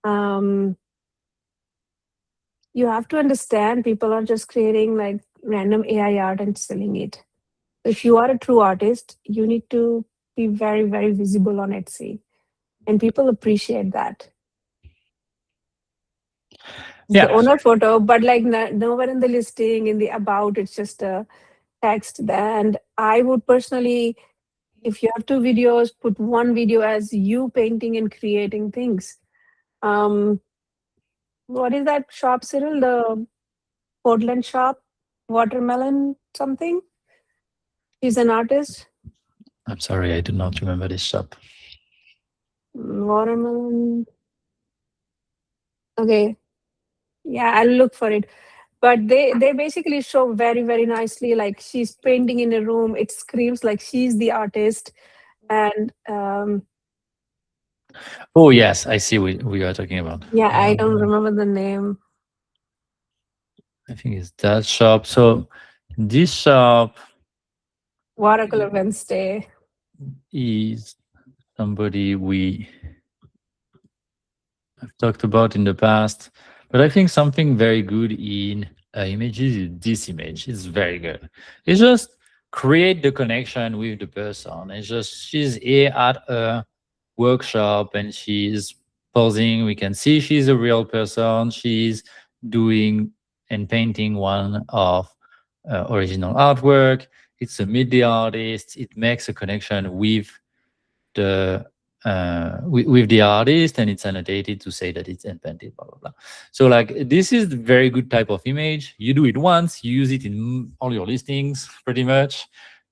You have to understand people are just creating like random AI art and selling it. If you are a true artist, you need to be very, very visible on Etsy. And people appreciate that. Yeah. The owner photo, but like nowhere in the listing, in the about, it's just a text. And I would personally, if you have 2 videos, put one video as you painting and creating things. What is that shop, Cyril? The Portland shop? Watermelon something? He's an artist. I'm sorry, I do not remember this shop. Watermelon. Okay. Yeah, I'll look for it. But they basically show very, very nicely, like she's painting in a room. It screams like she's the artist. And oh yes, I see what we are talking about. yeah, I don't remember the name. I think it's that shop. So this shop, Watercolor Wednesday, is somebody I've talked about in the past. But I think something very good in images is this image. It's very good. It's just create the connection with the person. It's just she's here at a workshop and she's posing. We can see she's a real person. She's doing and painting one of original artwork. It's a media artist. It makes a connection with the with the artist, and it's annotated to say that it's invented, blah blah blah. So like this is the very good type of image. You do it once, you use it in all your listings pretty much,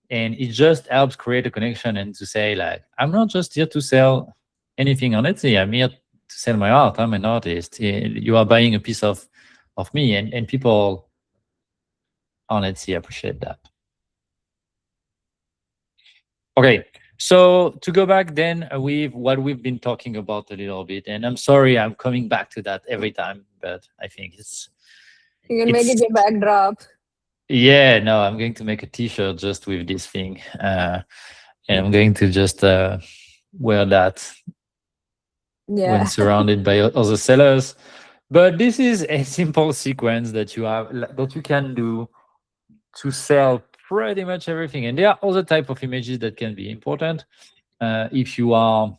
and it just helps create a connection and to say like, I'm not just here to sell anything on Etsy. I'm here to sell my art. I'm an artist. You are buying a piece of me, and people on Etsy appreciate that. Okay. So to go back then with what we've been talking about a little bit, and I'm sorry I'm coming back to that every time, but I think you can make it your backdrop. Yeah, no, I'm going to make a t-shirt just with this thing. And I'm going to just wear that when surrounded by other sellers. But this is a simple sequence that you have, that you can do to sell pretty much everything. And there are other type of images that can be important. If you are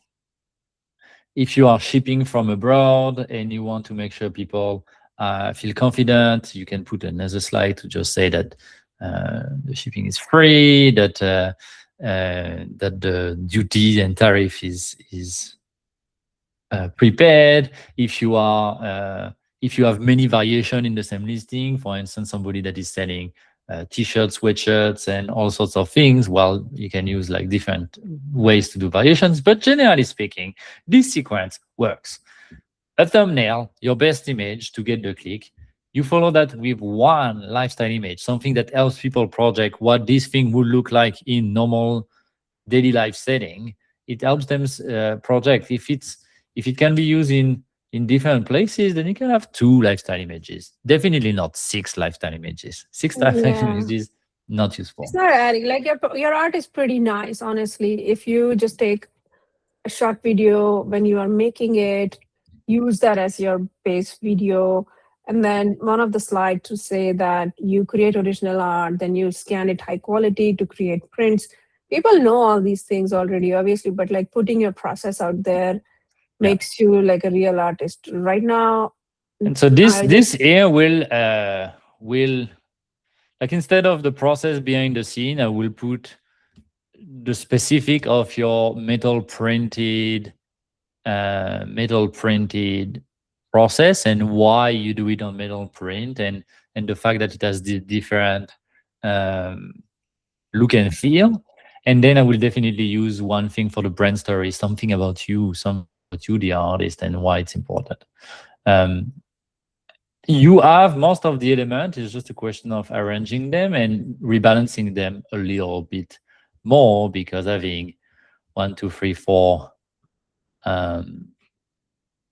shipping from abroad and you want to make sure people feel confident, you can put another slide to just say that the shipping is free, that that the duty and tariff is prepared. If you have many variation in the same listing, for instance, somebody that is selling t-shirts, sweatshirts, and all sorts of things, well, you can use like different ways to do variations. But generally speaking, this sequence works. A thumbnail, your best image to get the click. You follow that with one lifestyle image, something that helps people project what this thing would look like in normal daily life setting. It helps them project. If it can be used in different places, then you can have 2 lifestyle images. Definitely not 6 lifestyle images. 6 lifestyle images, not useful. It's not adding. Like your art is pretty nice, honestly. If you just take a short video when you are making it, use that as your base video, and then one of the slides to say that you create original art, then you scan it high quality to create prints. People know all these things already, obviously, but like putting your process out there makes you like a real artist right now. And so this here will like, instead of the process behind the scene, I will put the specific of your metal printed process and why you do it on metal print, and the fact that it has the different look and feel. And then I will definitely use one thing for the brand story, something about you, the artist, and why it's important. You have most of the element. It's just a question of arranging them and rebalancing them a little bit more, because having 1, 2, 3, 4,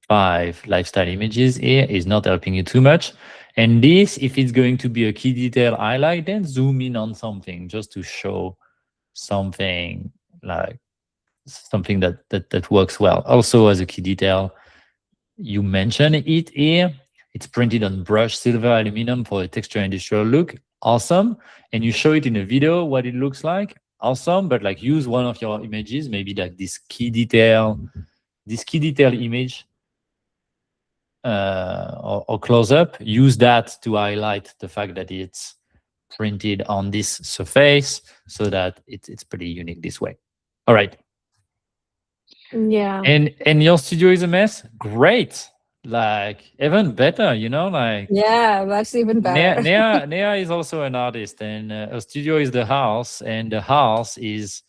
5 lifestyle images here is not helping you too much. And this, if it's going to be a key detail highlight, then zoom in on something just to show something, like something that works well. Also, as a key detail, you mention it here. It's printed on brushed silver aluminum for a texture industrial look. Awesome. And you show it in a video what it looks like. awesome, but like use one of your images, maybe like this key detail image or close up. Use that to highlight the fact that it's printed on this surface, so that it's pretty unique this way. All right. Yeah. And your studio is a mess? Great. Like even better, like Yeah, that's even better. Neha is also an artist, and her studio is the house, and the house is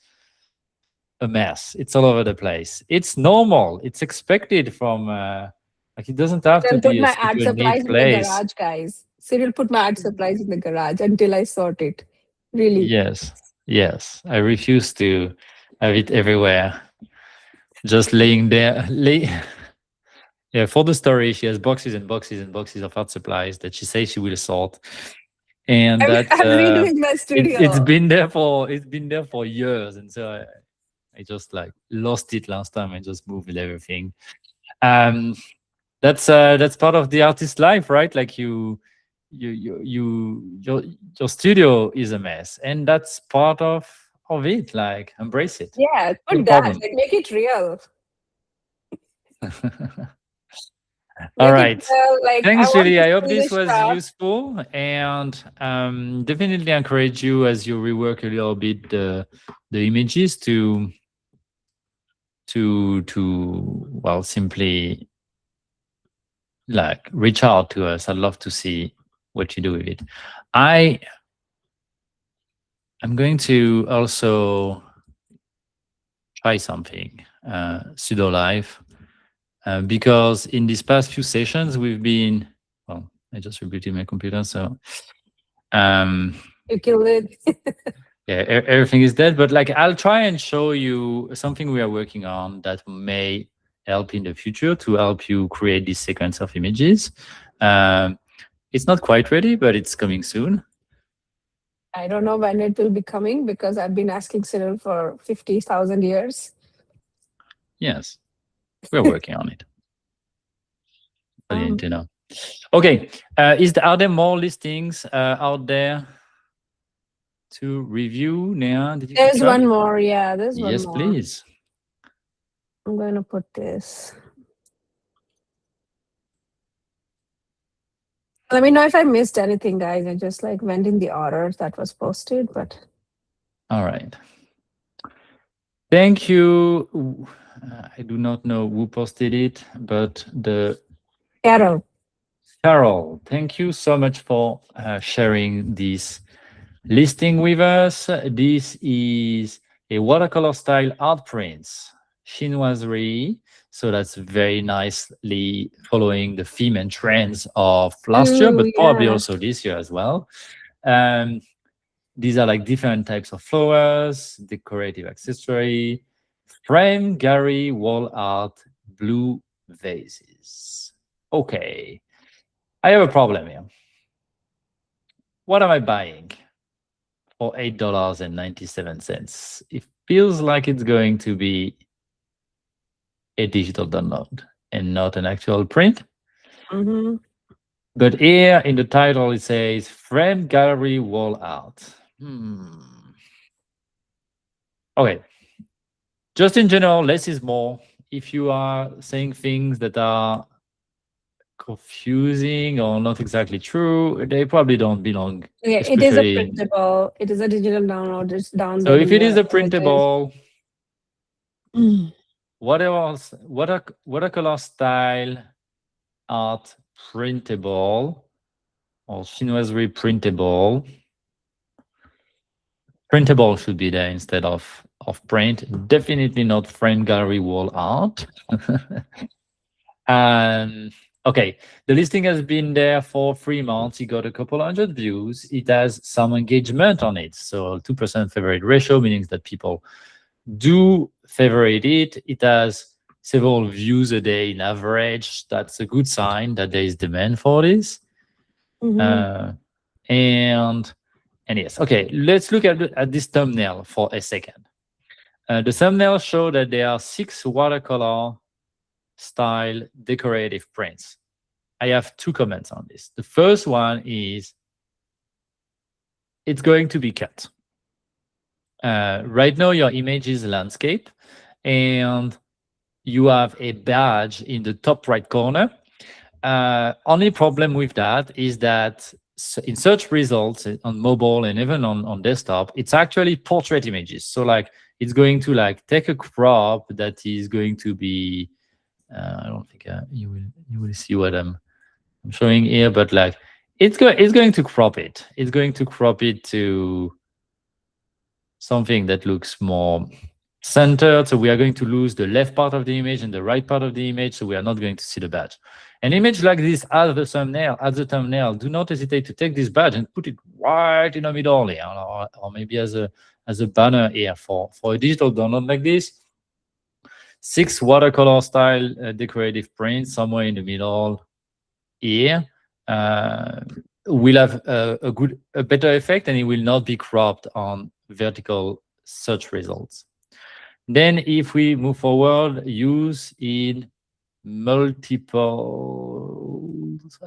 a mess. It's all over the place. It's normal. It's expected from like it doesn't have to I'll put be a my art super neat supplies in the place. garage, guys. Cyril put my art supplies in the garage until I sort it. Really. Yes. I refuse to have it everywhere. Just laying there. Yeah, for the story, she has boxes and boxes and boxes of art supplies that she says she will sort, and I'm that redoing my studio. it's been there for years, and so I just like lost it last time. I just moved everything. That's part of the artist life, right? Like your studio is a mess, and that's part of it. Like embrace it. Yeah, No put that. problem. Like make it real. All Make right. it real. Like Thanks, I want Julie. to I hope see this the was shop. useful, and definitely encourage you as you rework a little bit the images to well, simply like reach out to us. I'd love to see what you do with it. I'm going to also try something pseudo live because in these past few sessions we've been, well, I just rebooted my computer, so You killed it. yeah, everything is dead. But like, I'll try and show you something we are working on that may help in the future to help you create this sequence of images. It's not quite ready, but it's coming soon. I don't know when it will be coming because I've been asking Cyril for 50,000 years. Yes, we're working on it. Okay, are there more listings out there to review, Neha? Did you There's one more. Yeah, there's one more. Yes, please. I'm going to put this. Let me know if I missed anything, guys. I just like went in the order that was posted, but. All right. Thank you. I do not know who posted it, but Carol, thank you so much for sharing this listing with us. This is a watercolor style art prints, chinoiserie. So that's very nicely following the theme and trends of last year, but probably also this year as well. These are like different types of flowers, decorative accessory, frame, gallery, wall art, blue vases. Okay, I have a problem here. What am I buying for $8.97? It feels like it's going to be a digital download and not an actual print. Mm-hmm. But here in the title, it says frame, gallery, wall art. Okay. Just in general, less is more. If you are saying things that are confusing or not exactly true, they probably don't belong. Yeah, it is a printable. It is a digital download. It's down there. So if it is a printable, watercolor style art printable or chinoiserie printable. Printable should be there instead of print. Definitely not frame, gallery, wall art. Okay, the listing has been there for 3 months. It got a couple hundred views. It has some engagement on it. So 2% favorite ratio, meaning that people do favorite it. It has several views a day in average. That's a good sign that there is demand for this. And yes, okay, let's look at this thumbnail for a second. The thumbnail shows that there are 6 watercolor style decorative prints. I have 2 comments on this. The first one is it's going to be cut. Right now, your image is landscape, and you have a badge in the top right corner. Only problem with that is that in search results on mobile and even on desktop, it's actually portrait images. So like it's going to like take a crop that is going to be, I don't think you will see what I'm showing here, but like it's going to crop it. It's going to crop it to something that looks more centered. So we are going to lose the left part of the image and the right part of the image. So we are not going to see the badge. An image like this as the thumbnail, do not hesitate to take this badge and put it right in the middle here, or maybe as a banner here for a digital download like this. 6 watercolor style decorative prints somewhere in the middle here. Will have a better effect, and it will not be cropped on vertical search results. Then if we move forward, use in multiple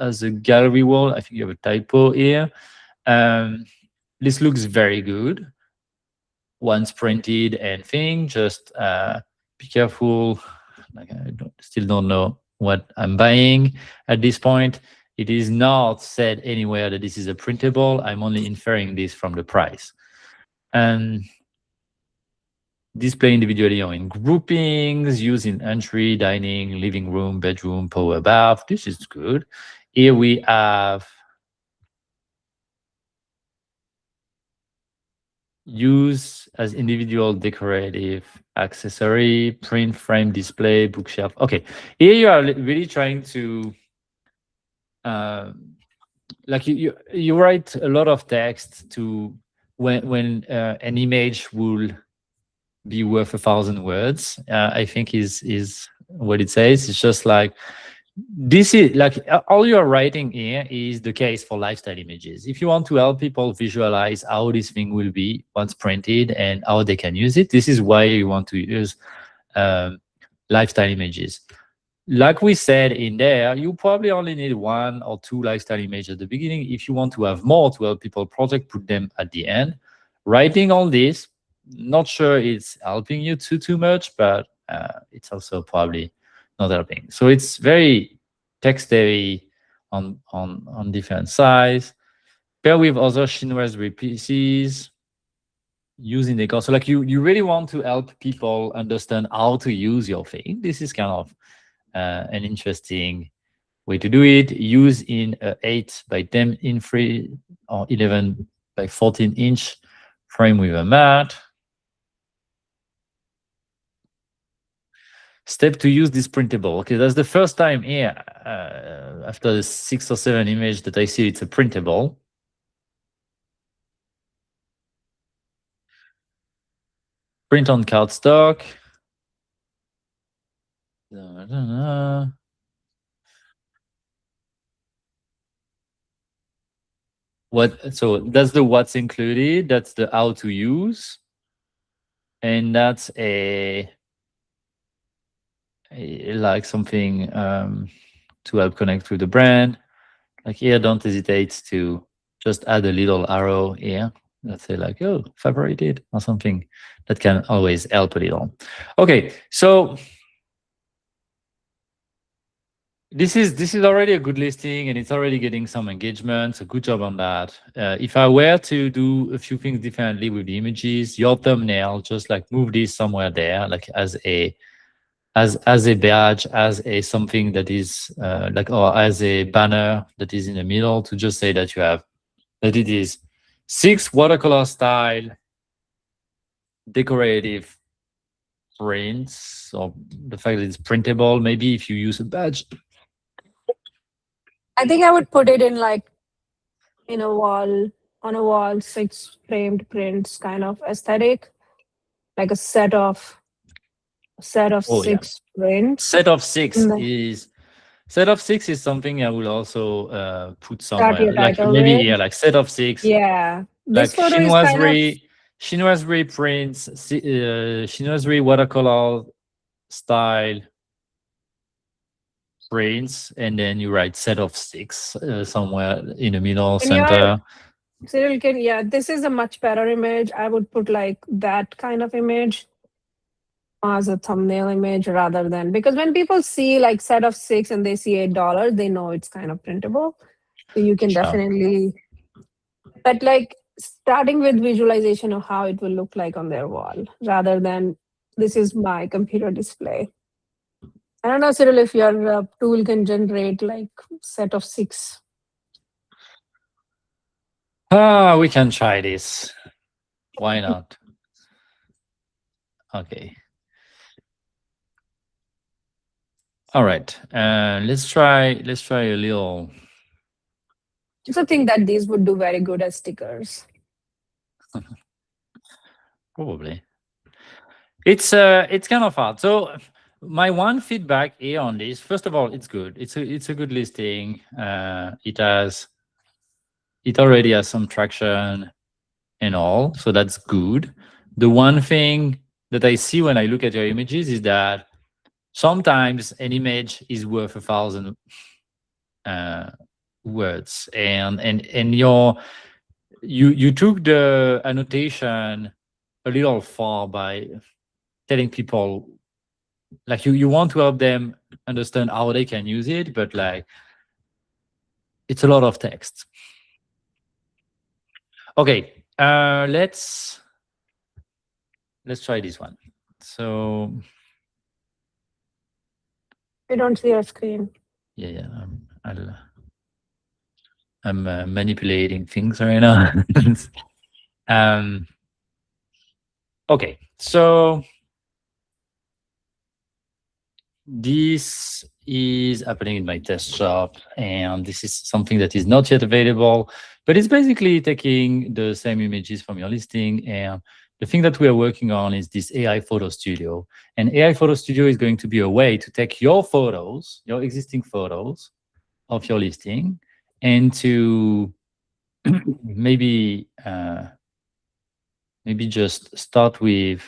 as a gallery wall. I think you have a typo here. This looks very good once printed and thing. Just be careful. Like still don't know what I'm buying at this point. It is not said anywhere that this is a printable. I'm only inferring this from the price. And display individually or in groupings, use in entry, dining, living room, bedroom, power bath. This is good. Here we have use as individual decorative accessory, print frame, display, bookshelf. Okay, here you are really trying to like you write a lot of text to when an image will be worth 1,000 words. I think is what it says. It's just like this is like all you're writing here is the case for lifestyle images. If you want to help people visualize how this thing will be once printed and how they can use it, this is why you want to use lifestyle images. Like we said in there, you probably only need 1 or 2 lifestyle images at the beginning. If you want to have more to help people project, put them at the end. Writing all this, not sure it's helping you too much, but it's also probably not helping. So it's very text heavy on different size. Pair with other chinoise pieces using the course. So like you really want to help people understand how to use your thing. This is kind of an interesting way to do it. Use in a 8 by 10 in free or 11 by 14 inch frame with a mat. Step to use this printable. Okay, that's the first time here after the 6 or 7 image that I see it's a printable. Print on cardstock. So that's the what's included, that's the how to use, and that's like something to help connect with the brand. Like here, don't hesitate to just add a little arrow here. Let's say like, oh, favorited or something that can always help a little. Okay, so this is already a good listing and it's already getting some engagement. So good job on that. If I were to do a few things differently with the images, your thumbnail, just like move this somewhere there, like as a badge, as a something that is like, or as a banner that is in the middle, to just say that you have, that it is 6 watercolor style decorative prints, or the fact that it's printable. Maybe if you use a badge. I think I would put it in like in a wall, on a wall, 6 framed prints kind of aesthetic, like a set of 6 prints. Set of 6 is something I will also put somewhere, like maybe here, like set of 6. Yeah, this like chinoiserie prints, chinoiserie watercolor style prints, and then you write set of 6 somewhere in the middle center. Cyril can, yeah, this is a much better image. I would put like that kind of image as a thumbnail image rather than, because when people see like set of 6 and they see $8, they know it's kind of printable. So you can definitely, but like starting with visualization of how it will look like on their wall rather than this is my computer display. I don't know, Cyril, if your tool can generate like set of 6. We can try this. Why not? Okay. All right. Let's try a little. I also think that these would do very good as stickers. Probably. It's kind of hard. So my one feedback here on this, first of all, it's good. It's a good listing. It already has some traction and all, so that's good. The one thing that I see when I look at your images is that sometimes an image is worth 1,000 words, and you took the annotation a little far by telling people like you want to help them understand how they can use it, but like it's a lot of text. Okay, let's try this one. So I don't see your screen. yeah, I'm manipulating things right now. Okay, so this is happening in my test shop, and this is something that is not yet available, but it's basically taking the same images from your listing. And the thing that we are working on is this AI Photo Studio. And AI Photo Studio is going to be a way to take your photos, your existing photos of your listing, and to maybe just start with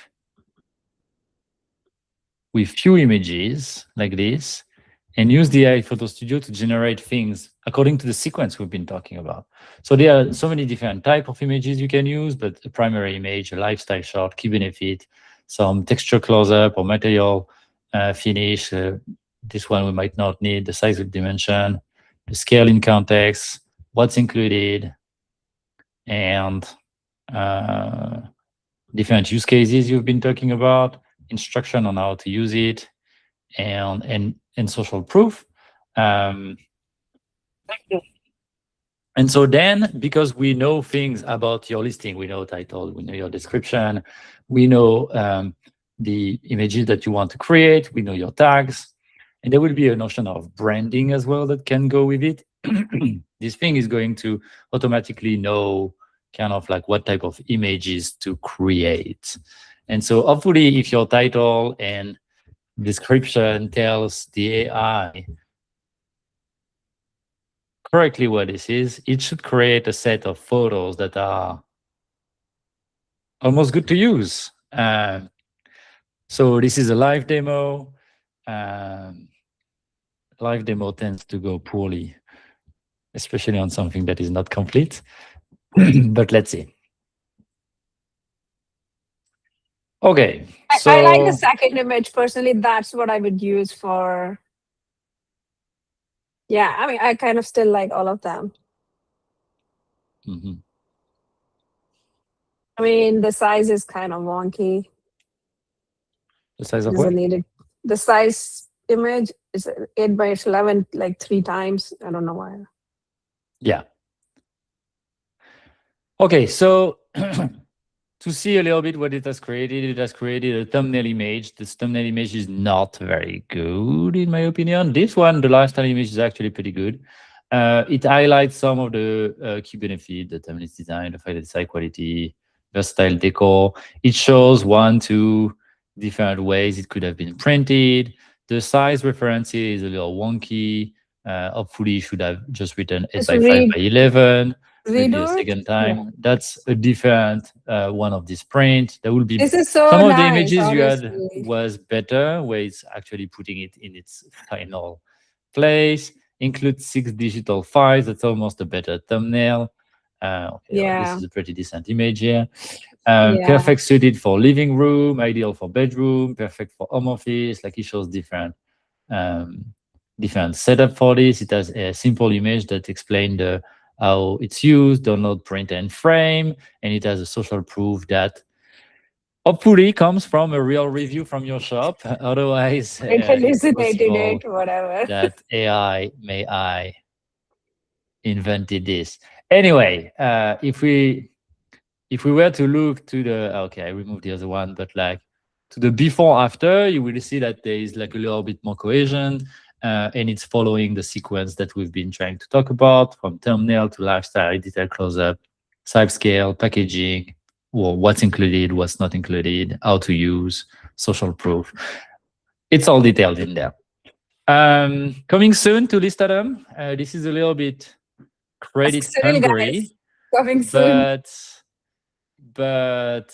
few images like this, and use the AI Photo Studio to generate things according to the sequence we've been talking about. So there are so many different types of images you can use, but a primary image, a lifestyle shot, key benefit, some texture close-up or material finish. This one we might not need, the size of dimension, the scale in context, what's included, and different use cases you've been talking about, instruction on how to use it, and social proof. And so then, because we know things about your listing, we know title, we know your description, we know the images that you want to create, we know your tags, and there will be a notion of branding as well that can go with it. This thing is going to automatically know kind of like what type of images to create. And so hopefully if your title and description tells the AI correctly what this is, it should create a set of photos that are almost good to use. So this is a live demo. Live demo tends to go poorly, especially on something that is not complete. But let's see. Okay. So I like the second image personally. That's what I would use for. Yeah, I mean, I kind of still like all of them. I mean, the size is kind of wonky. The size of what? The size image is 8x11, like 3 times. I don't know why. Yeah. Okay, so to see a little bit what it has created a thumbnail image. This thumbnail image is not very good, in my opinion. This one, the lifestyle image, is actually pretty good. It highlights some of the key benefits, the timeless design, the fact that it's high quality, versatile decor. It shows 1, 2 different ways it could have been printed. The size reference is a little wonky. Hopefully, you should have just written 8x5x11. Maybe a second time. Yeah. That's a different one of this print. There will be this is so some nice, of the images honestly. you had was better, where it's actually putting it in its final place. Include 6 digital files. That's almost a better thumbnail. This is a pretty decent image here. Perfect suited for living room, ideal for bedroom, perfect for home office. Like, it shows different setup for this. It has a simple image that explains how it's used, download, print, and frame, and it has a social proof that hopefully comes from a real review from your shop. Otherwise, it hallucinated possible it, whatever. that AI invented this. Anyway, if we were to look to the, okay, I removed the other one, but like to the before after, you will see that there is like a little bit more cohesion, and it's following the sequence that we've been trying to talk about, from thumbnail to lifestyle, detail close-up, size scale, packaging, or what's included, what's not included, how to use, social proof. It's all detailed in there. Coming soon to Listadum. This is a little bit credit hungry, coming soon. But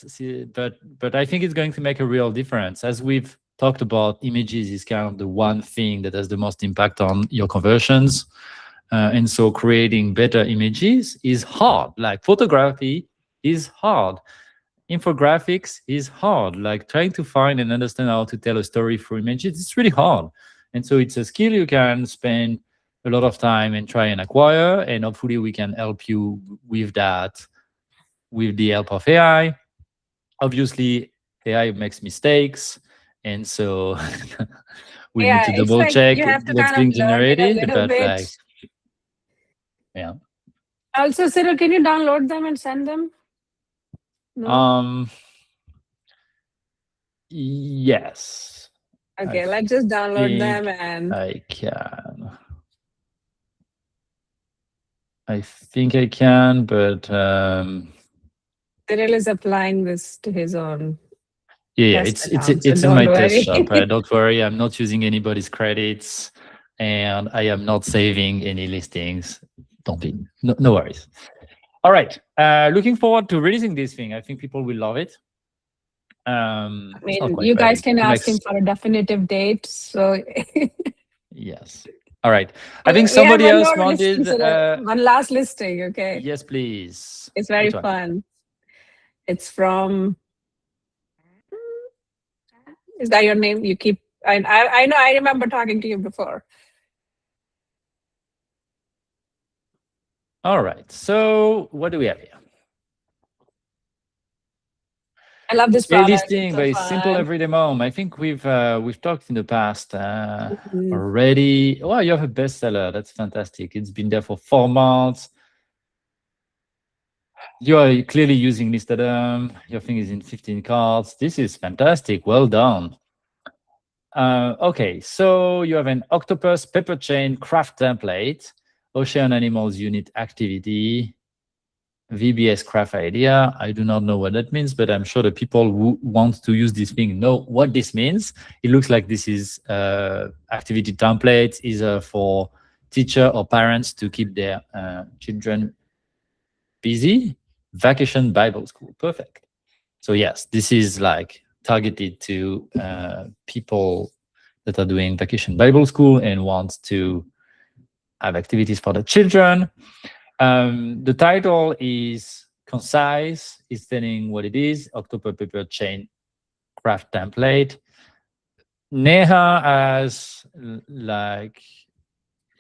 I think it's going to make a real difference. As we've talked about, images is kind of the one thing that has the most impact on your conversions. And so creating better images is hard. Like, photography is hard. Infographics is hard. Like, trying to find and understand how to tell a story through images, it's really hard. And so it's a skill you can spend a lot of time and try and acquire. And hopefully we can help you with that with the help of AI. Obviously, AI makes mistakes. And so we need to double check what's being generated. But like, yeah. Also, Cyril, can you download them and send them? No? Yes. Okay, let's just download them and I can. I think I can, but Cyril is applying this to his own. Yeah, it's in my test shop. Don't worry, I'm not using anybody's credits, and I am not saving any listings. Don't be no worries. All right, looking forward to releasing this thing. I think people will love it. I mean, you guys can ask him for a definitive date. So yes. All right. I think somebody else wanted one last listing. Okay. Yes, please. It's very fun. It's from. Is that your name? You keep. I know. I remember talking to you before. All right. So what do we have here? I love this product. Listing, very simple everyday home. I think we've talked in the past already. Oh, you have a bestseller. That's fantastic. It's been there for 4 months. You are clearly using Listadum. Your thing is in 15 cards. This is fantastic. Well done. Okay, so you have an octopus paper chain craft template, ocean animals unit activity, VBS craft idea. I do not know what that means, but I'm sure the people who want to use this thing know what this means. It looks like this is activity templates, either for teacher or parents to keep their children busy. Vacation Bible school, perfect. So yes, this is like targeted to people that are doing vacation Bible school and want to have activities for the children. The title is concise. It's telling what it is. October paper chain craft template. Neha has like,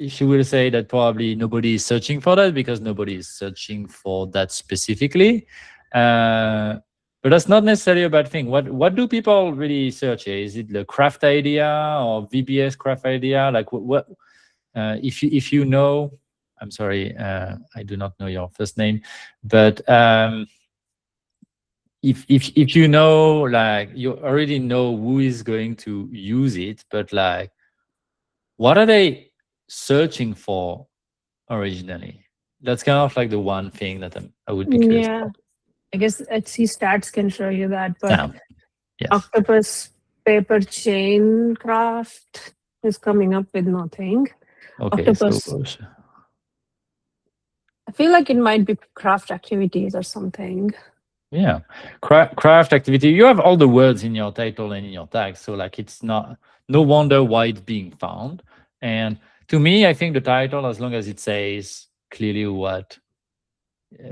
she will say that probably nobody is searching for that because nobody is searching for that specifically. But that's not necessarily a bad thing. What do people really search here? Is it the craft idea or VBS craft idea? Like what if you know, I'm sorry, I do not know your first name, but if you know, like, you already know who is going to use it, but like, what are they searching for originally? That's kind of like the one thing that I would be curious about. I guess Etsy stats can show you that, but yes. Octopus paper chain craft is coming up with nothing. Okay, Octopus. so I feel like it might be craft activities or something. Yeah, craft activity. You have all the words in your title and in your tag, so like it's no wonder why it's being found. And to me, I think the title, as long as it says clearly what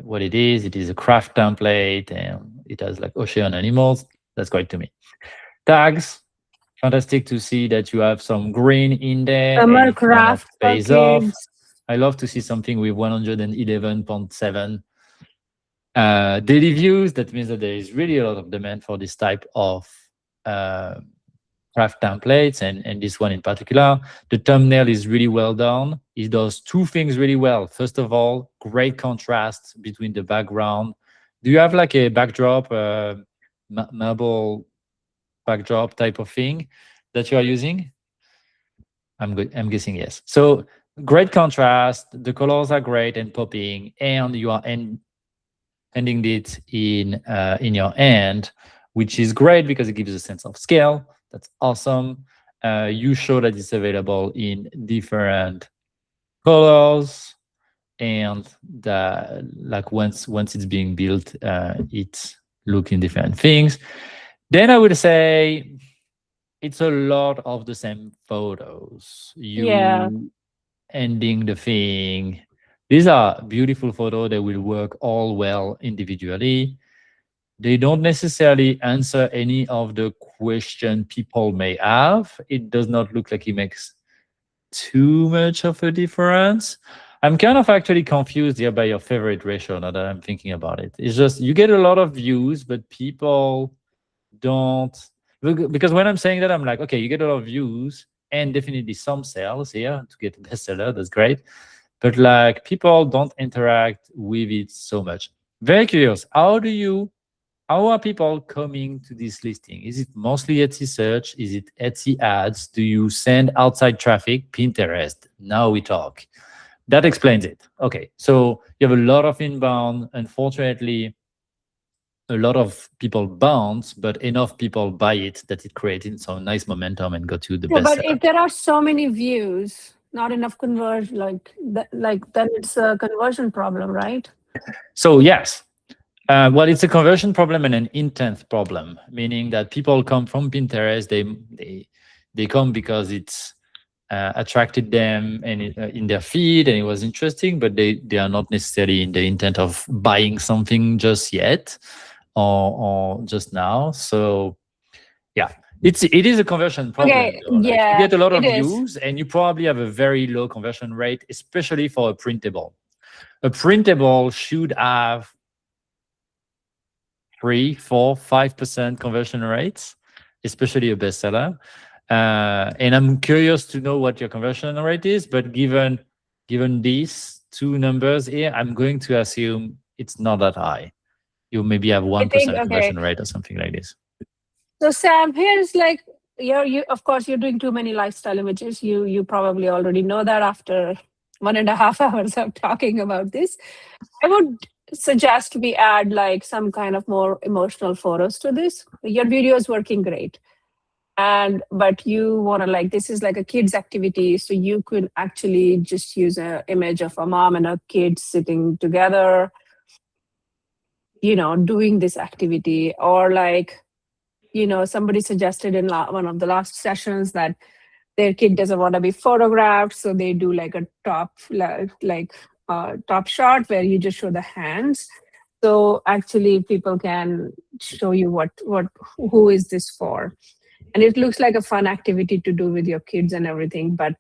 what it is. It is a craft template, and it has like ocean animals. That's great to me. Tags, fantastic to see that you have some green in there and Summer it kind of craft for pays off. kids. I love to see something with 111.7 daily views. That means that there is really a lot of demand for this type of craft templates, and this one in particular. The thumbnail is really well done. It does two things really well. First of all, great contrast between the background. Do you have like a backdrop, marble backdrop type of thing that you are using? I'm guessing yes. So great contrast. The colors are great and popping, and you are ending it in your hand, which is great because it gives a sense of scale. That's awesome. You show that it's available in different colors, and that like once it's being built, it looks in different things. Then I would say it's a lot of the same photos. You ending the thing. These are beautiful photos. They will work all well individually. They don't necessarily answer any of the question people may have. It does not look like it makes too much of a difference. I'm kind of actually confused here by your favorite ratio now that I'm thinking about it. It's just you get a lot of views, but people don't, because when I'm saying that, I'm like, okay, you get a lot of views and definitely some sales here to get a bestseller. That's great. But like people don't interact with it so much. Very curious. How are people coming to this listing? Is it mostly Etsy search? Is it Etsy ads? Do you send outside traffic? Pinterest. Now we talk. That explains it. Okay, so you have a lot of inbound. Unfortunately, a lot of people bounce, but enough people buy it that it created some nice momentum and got you the best. But if there are so many views, not enough conversion, like then it's a conversion problem, right? So yes. Well, it's a conversion problem and an intent problem, meaning that people come from Pinterest. They come because it's attracted them and in their feed and it was interesting, but they are not necessarily in the intent of buying something just yet or just now. So yeah, it is a conversion problem. Okay, though. Like, yeah, you get a lot of it is. views and you probably have a very low conversion rate, especially for a printable. A printable should have 3, 4, 5% conversion rates, especially a bestseller. And I'm curious to know what your conversion rate is, but given these two numbers here, I'm going to assume it's not that high. You maybe have 1% conversion rate or something like this. So Sam, here's like you of course you're doing too many lifestyle images. You probably already know that after 1.5 hours of talking about this. I would suggest we add like some kind of more emotional photos to this. Your video is working great. But you want to like, this is like a kids activity. So you could actually just use an image of a mom and a kid sitting together, doing this activity. Or like, somebody suggested in one of the last sessions that their kid doesn't want to be photographed. So they do like a top shot where you just show the hands. So actually people can show you who is this for. And it looks like a fun activity to do with your kids and everything, but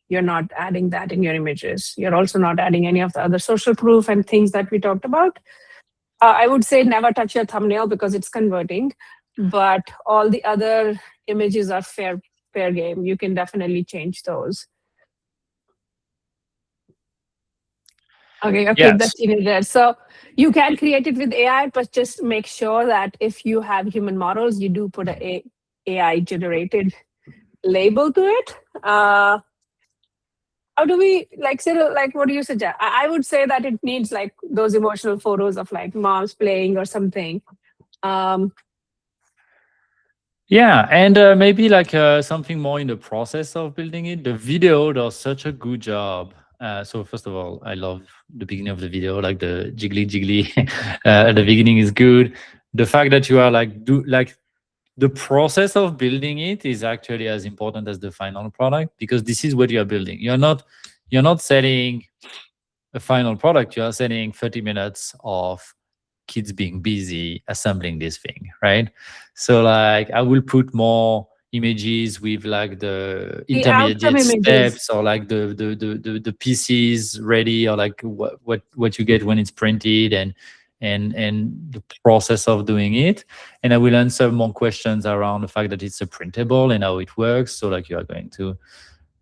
you're not adding that in your images. You're also not adding any of the other social proof and things that we talked about. I would say never touch your thumbnail because it's converting, but all the other images are fair game. You can definitely change those. Okay, yes. That's in there. So you can create it with AI, but just make sure that if you have human models, you do put a AI generated label to it. How do we like Cyril, like what do you suggest? I would say that it needs like those emotional photos of like moms playing or something. Yeah, and maybe like something more in the process of building it. The video does such a good job. So first of all, I love the beginning of the video, like the jiggly at the beginning is good. The fact that you are like the process of building it is actually as important as the final product, because this is what you are building. You're not selling a final product, you are sending 30 minutes of kids being busy assembling this thing, right? So like I will put more images with like the outcome intermediate images. steps, or like the pieces ready, or like what you get when it's printed, and the process of doing it. And I will answer more questions around the fact that it's a printable and how it works. So like you are going to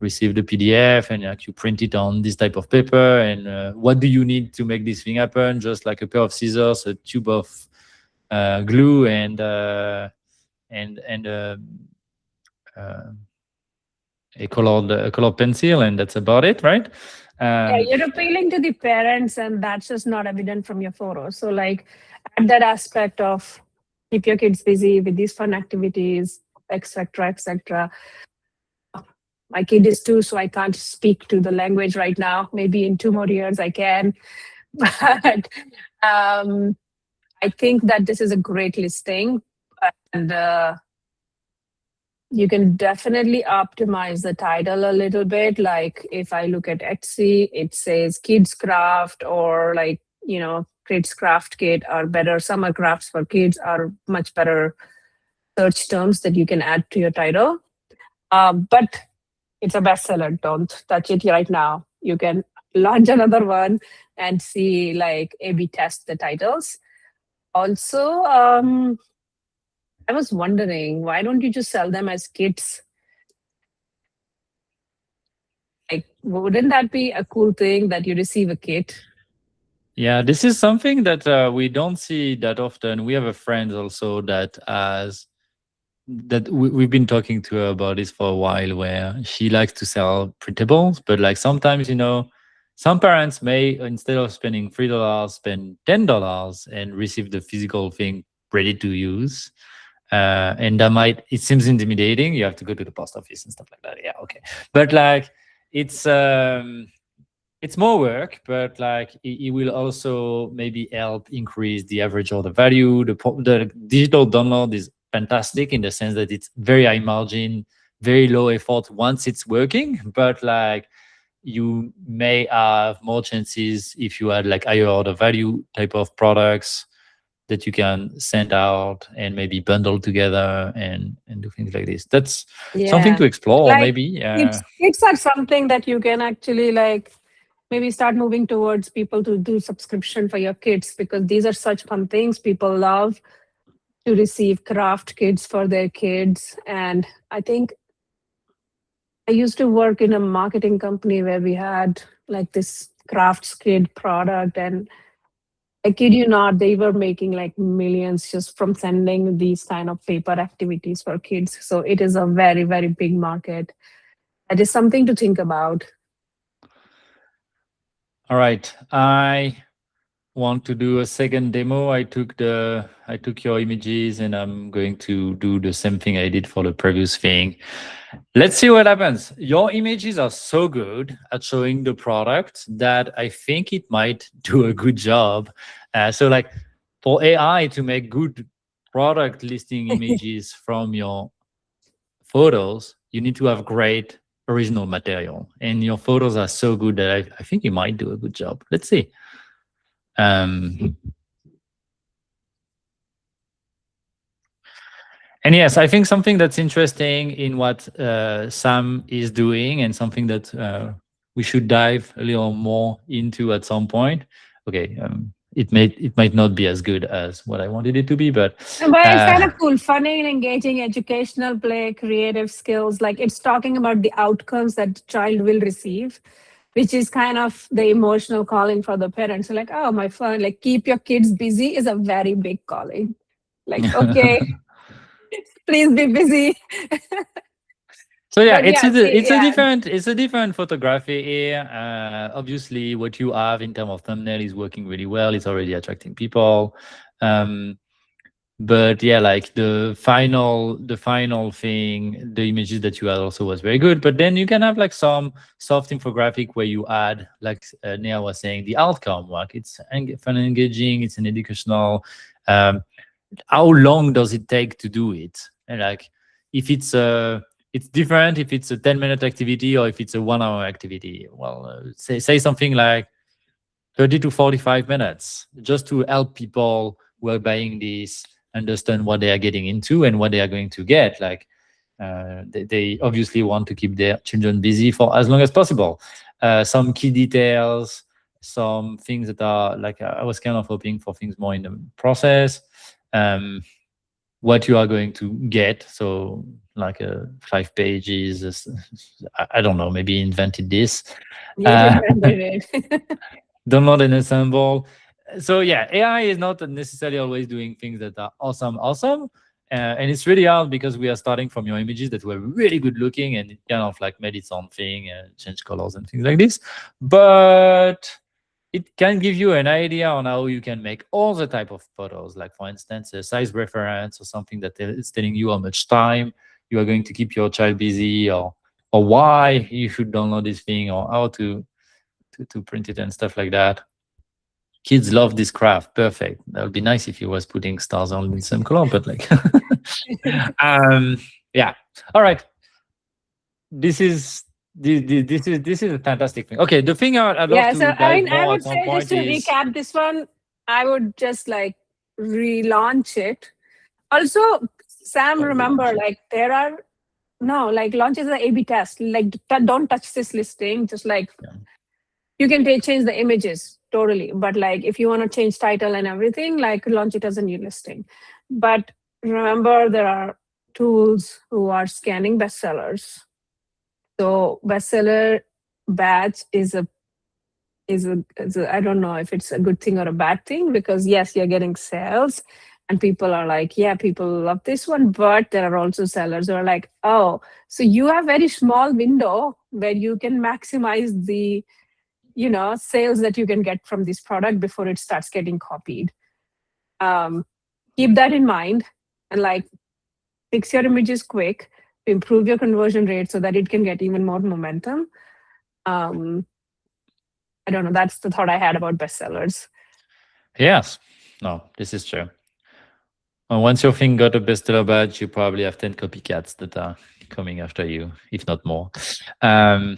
receive the PDF, and like you print it on this type of paper, and what do you need to make this thing happen? Just like a pair of scissors, a tube of glue, and uh, a colored pencil, and that's about it, right? Yeah, you're appealing to the parents, and that's just not evident from your photos. So, like, add that aspect of keep your kids busy with these fun activities, etc., etc. My kid is 2, so I can't speak to the language right now. Maybe in 2 more years I can. But I think that this is a great listing, and you can definitely optimize the title a little bit. Like if I look at Etsy, it says kids craft, or like, kids craft kit are better. Summer crafts for kids are much better search terms that you can add to your title. But it's a bestseller. Don't touch it right now. You can launch another one and see, like, A/B test the titles. Also, I was wondering, why don't you just sell them as kits? Like, wouldn't that be a cool thing that you receive a kit? Yeah, this is something that we don't see that often. We have a friend also we've been talking to her about this for a while, where she likes to sell printables, but like sometimes, some parents may, instead of spending $3, spend $10 and receive the physical thing ready to use. And it seems intimidating. You have to go to the post office and stuff like that. Yeah, okay. But like it's more work, but like it will also maybe help increase the average order value. The digital download is fantastic in the sense that it's very high margin, very low effort once it's working, but like you may have more chances if you had like higher order value type of products that you can send out and maybe bundle together and do things like this. That's something to explore, Like, maybe. it's are something that you can actually, like, maybe start moving towards people to do subscription for your kids, because these are such fun things. People love to receive craft kits for their kids. And I think I used to work in a marketing company where we had like this crafts kit product, and I kid you not, they were making like millions just from sending these kind of paper activities for kids. So it is a very, very big market. That is something to think about. All right. I want to do a second demo. I took your images, and I'm going to do the same thing I did for the previous thing. Let's see what happens. Your images are so good at showing the product that I think it might do a good job. So like for AI to make good product listing images from your photos, you need to have great original material. And your photos are so good that I think you might do a good job. Let's see. And yes, I think something that's interesting in what Sam is doing, and something that we should dive a little more into at some point. Okay, it might not be as good as what I wanted it to be, but it's kind of cool, funny and engaging, educational, play, creative skills. Like, it's talking about the outcomes that the child will receive, which is kind of the emotional calling for the parents. Like, oh, my fun, like, keep your kids busy is a very big calling. Like, okay, please be busy. So yeah, it's a different photography here. Obviously, what you have in terms of thumbnail is working really well. It's already attracting people. But yeah, like the final thing, the images that you had also was very good. But then you can have like some soft infographic where you add, like Neha was saying, the outcome. Like it's fun and engaging. It's an educational. How long does it take to do it? And like if it's different if it's a 10-minute activity or if it's a 1-hour activity. Well, say something like 30 to 45 minutes just to help people who are buying this understand what they are getting into and what they are going to get. Like they obviously want to keep their children busy for as long as possible. Some key details, some things that are like, I was kind of hoping for things more in the process. What you are going to get. So like 5 pages, I don't know, maybe invented this. Invented it. Download and assemble. So yeah, AI is not necessarily always doing things that are awesome. And it's really hard because we are starting from your images that were really good looking and it kind of like made its own thing and changed colors and things like this. But it can give you an idea on how you can make all the type of photos. Like for instance, a size reference or something that is telling you how much time you are going to keep your child busy, or why you should download this thing, or how to print it and stuff like that. Kids love this craft. Perfect. That would be nice if you was putting stars on in some color, but like, yeah. All right. This is a fantastic thing. Okay, the thing I'd love to dive more I would at some say, point just to is, recap this one, I would just like relaunch it. Also, Sam, remember, like there are launches the A/B test. Like don't touch this listing. Just like you can change the images totally, but like if you want to change title and everything, like launch it as a new listing. But remember, there are tools who are scanning bestsellers. So bestseller batch is a I don't know if it's a good thing or a bad thing, because yes, you're getting sales and people are like, yeah, people love this one, but there are also sellers who are like, oh, so you have very small window where you can maximize the sales that you can get from this product before it starts getting copied. Keep that in mind and like fix your images quick, improve your conversion rate so that it can get even more momentum. I don't know. That's the thought I had about bestsellers. Yes. No, this is true. Well, once your thing got a bestseller badge, you probably have 10 copycats that are coming after you, if not more. I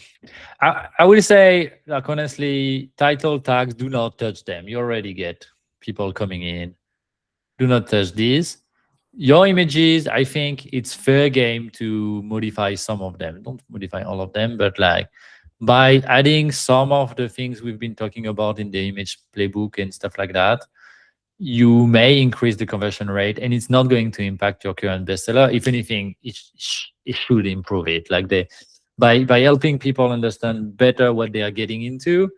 will say, like, honestly, title tags, do not touch them. You already get people coming in. Do not touch these. Your images, I think it's fair game to modify some of them. Don't modify all of them, but like by adding some of the things we've been talking about in the image playbook and stuff like that, you may increase the conversion rate, and it's not going to impact your current bestseller. If anything, it should improve it. Like by helping people understand better what they are getting into,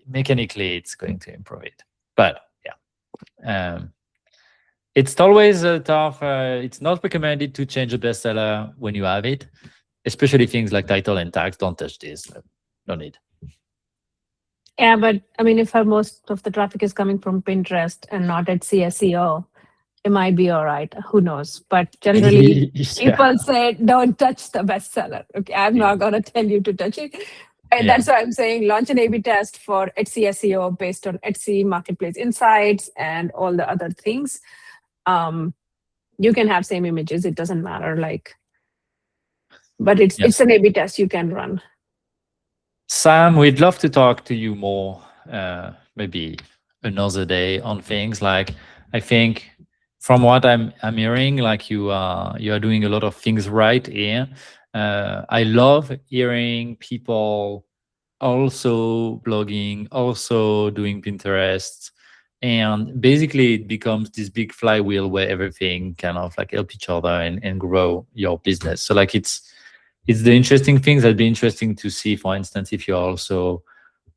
mechanically, it's going to improve it. But yeah, it's always a tough. It's not recommended to change a bestseller when you have it, especially things like title and tags. Don't touch this. No need. Yeah, but I mean, if most of the traffic is coming from Pinterest and not at SEO, it might be all right. Who knows? But generally, people say don't touch the bestseller. Okay, I'm not gonna tell you to touch it. And that's why I'm saying launch an A/B test for Etsy SEO based on Etsy Marketplace Insights and all the other things. You can have same images; it doesn't matter. Like, but it's an A/B test you can run. Sam, we'd love to talk to you more, maybe another day on things. Like, I think from what I'm hearing, like you are doing a lot of things right here. I love hearing people also blogging, also doing Pinterest, and basically it becomes this big flywheel where everything kind of like help each other and grow your business. So like it's the interesting things that'd be interesting to see, for instance, if you're also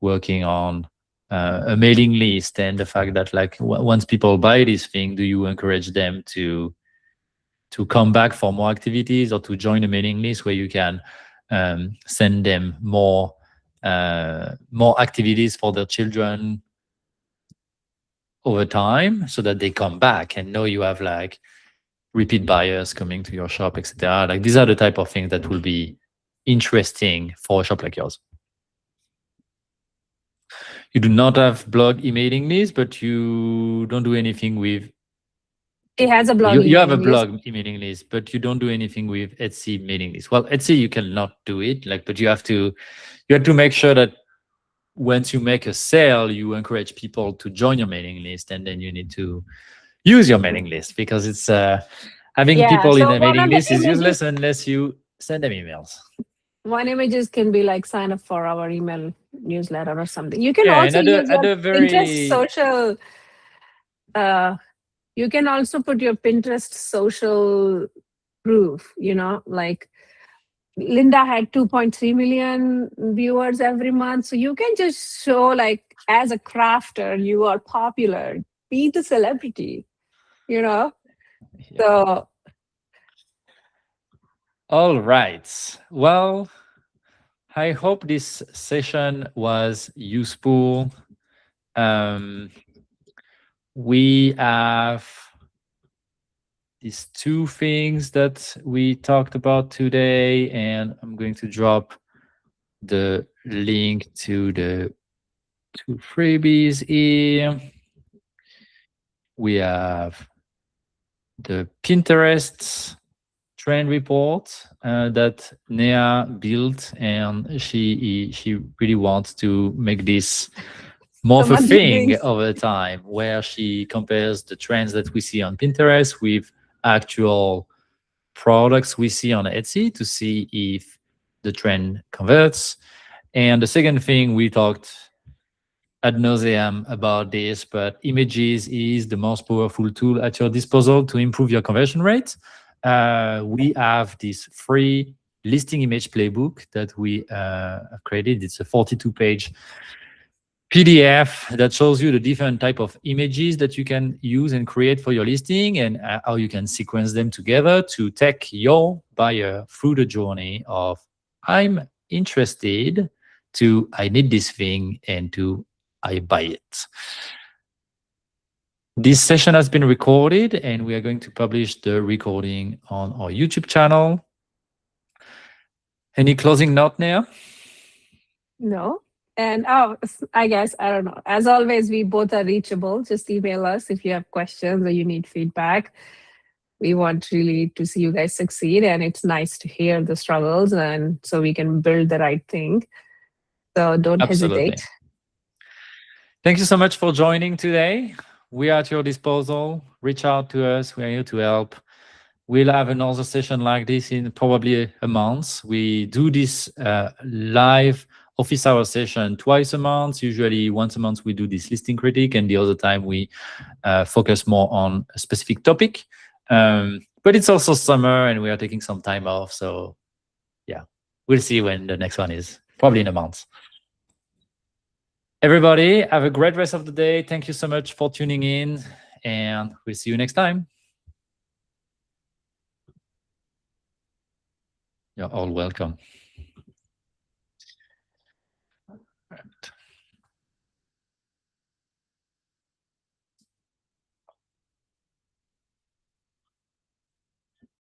working on a mailing list, and the fact that like once people buy this thing, do you encourage them to come back for more activities, or to join a mailing list where you can send them more activities for their children over time, so that they come back and know you have like repeat buyers coming to your shop, etc. Like these are the type of things that will be interesting for a shop like yours. You do not have blog emailing list, but you don't do anything with. It has a blog. You have a blog emailing list, but you don't do anything with Etsy mailing list. Well, Etsy you cannot do it, like, but you have to make sure that once you make a sale, you encourage people to join your mailing list, and then you need to use your mailing list, because it's having people in a mailing list is useless unless you send them emails. One images can be like sign up for our email newsletter or something. You can also use your Pinterest social. You can also put your Pinterest social proof. Like Linda had 2.3 million viewers every month. So you can just show, like, as a crafter, you are popular. Be the celebrity, Yeah. So. All right. Well, I hope this session was useful. We have these two things that we talked about today, and I'm going to drop the link to the two freebies here. We have the Pinterest trend report that Neha built, and she really wants to make this more of a thing over time, where she compares the trends that we see on Pinterest with actual products we see on Etsy to see if the trend converts. And the second thing, we talked ad nauseam about this, but images is the most powerful tool at your disposal to improve your conversion rate. We have this free listing image playbook that we have created. It's a 42-page PDF that shows you the different type of images that you can use and create for your listing, and how you can sequence them together to take your buyer through the journey of I'm interested to I need this thing and to I buy it. This session has been recorded, and we are going to publish the recording on our YouTube channel. Any closing note, Neha? No. And I guess, I don't know. As always, we both are reachable. Just email us if you have questions or you need feedback. We want really to see you guys succeed, and it's nice to hear the struggles, and so we can build the right thing. So don't hesitate. Thank you so much for joining today. We are at your disposal. Reach out to us. We are here to help. We'll have another session like this in probably a month. We do this live office hour session twice a month. Usually once a month we do this listing critique, and the other time we focus more on a specific topic. But it's also summer and we are taking some time off. So yeah, we'll see when the next one is, probably in a month. Everybody, have a great rest of the day. Thank you so much for tuning in, and we'll see you next time. You're all welcome.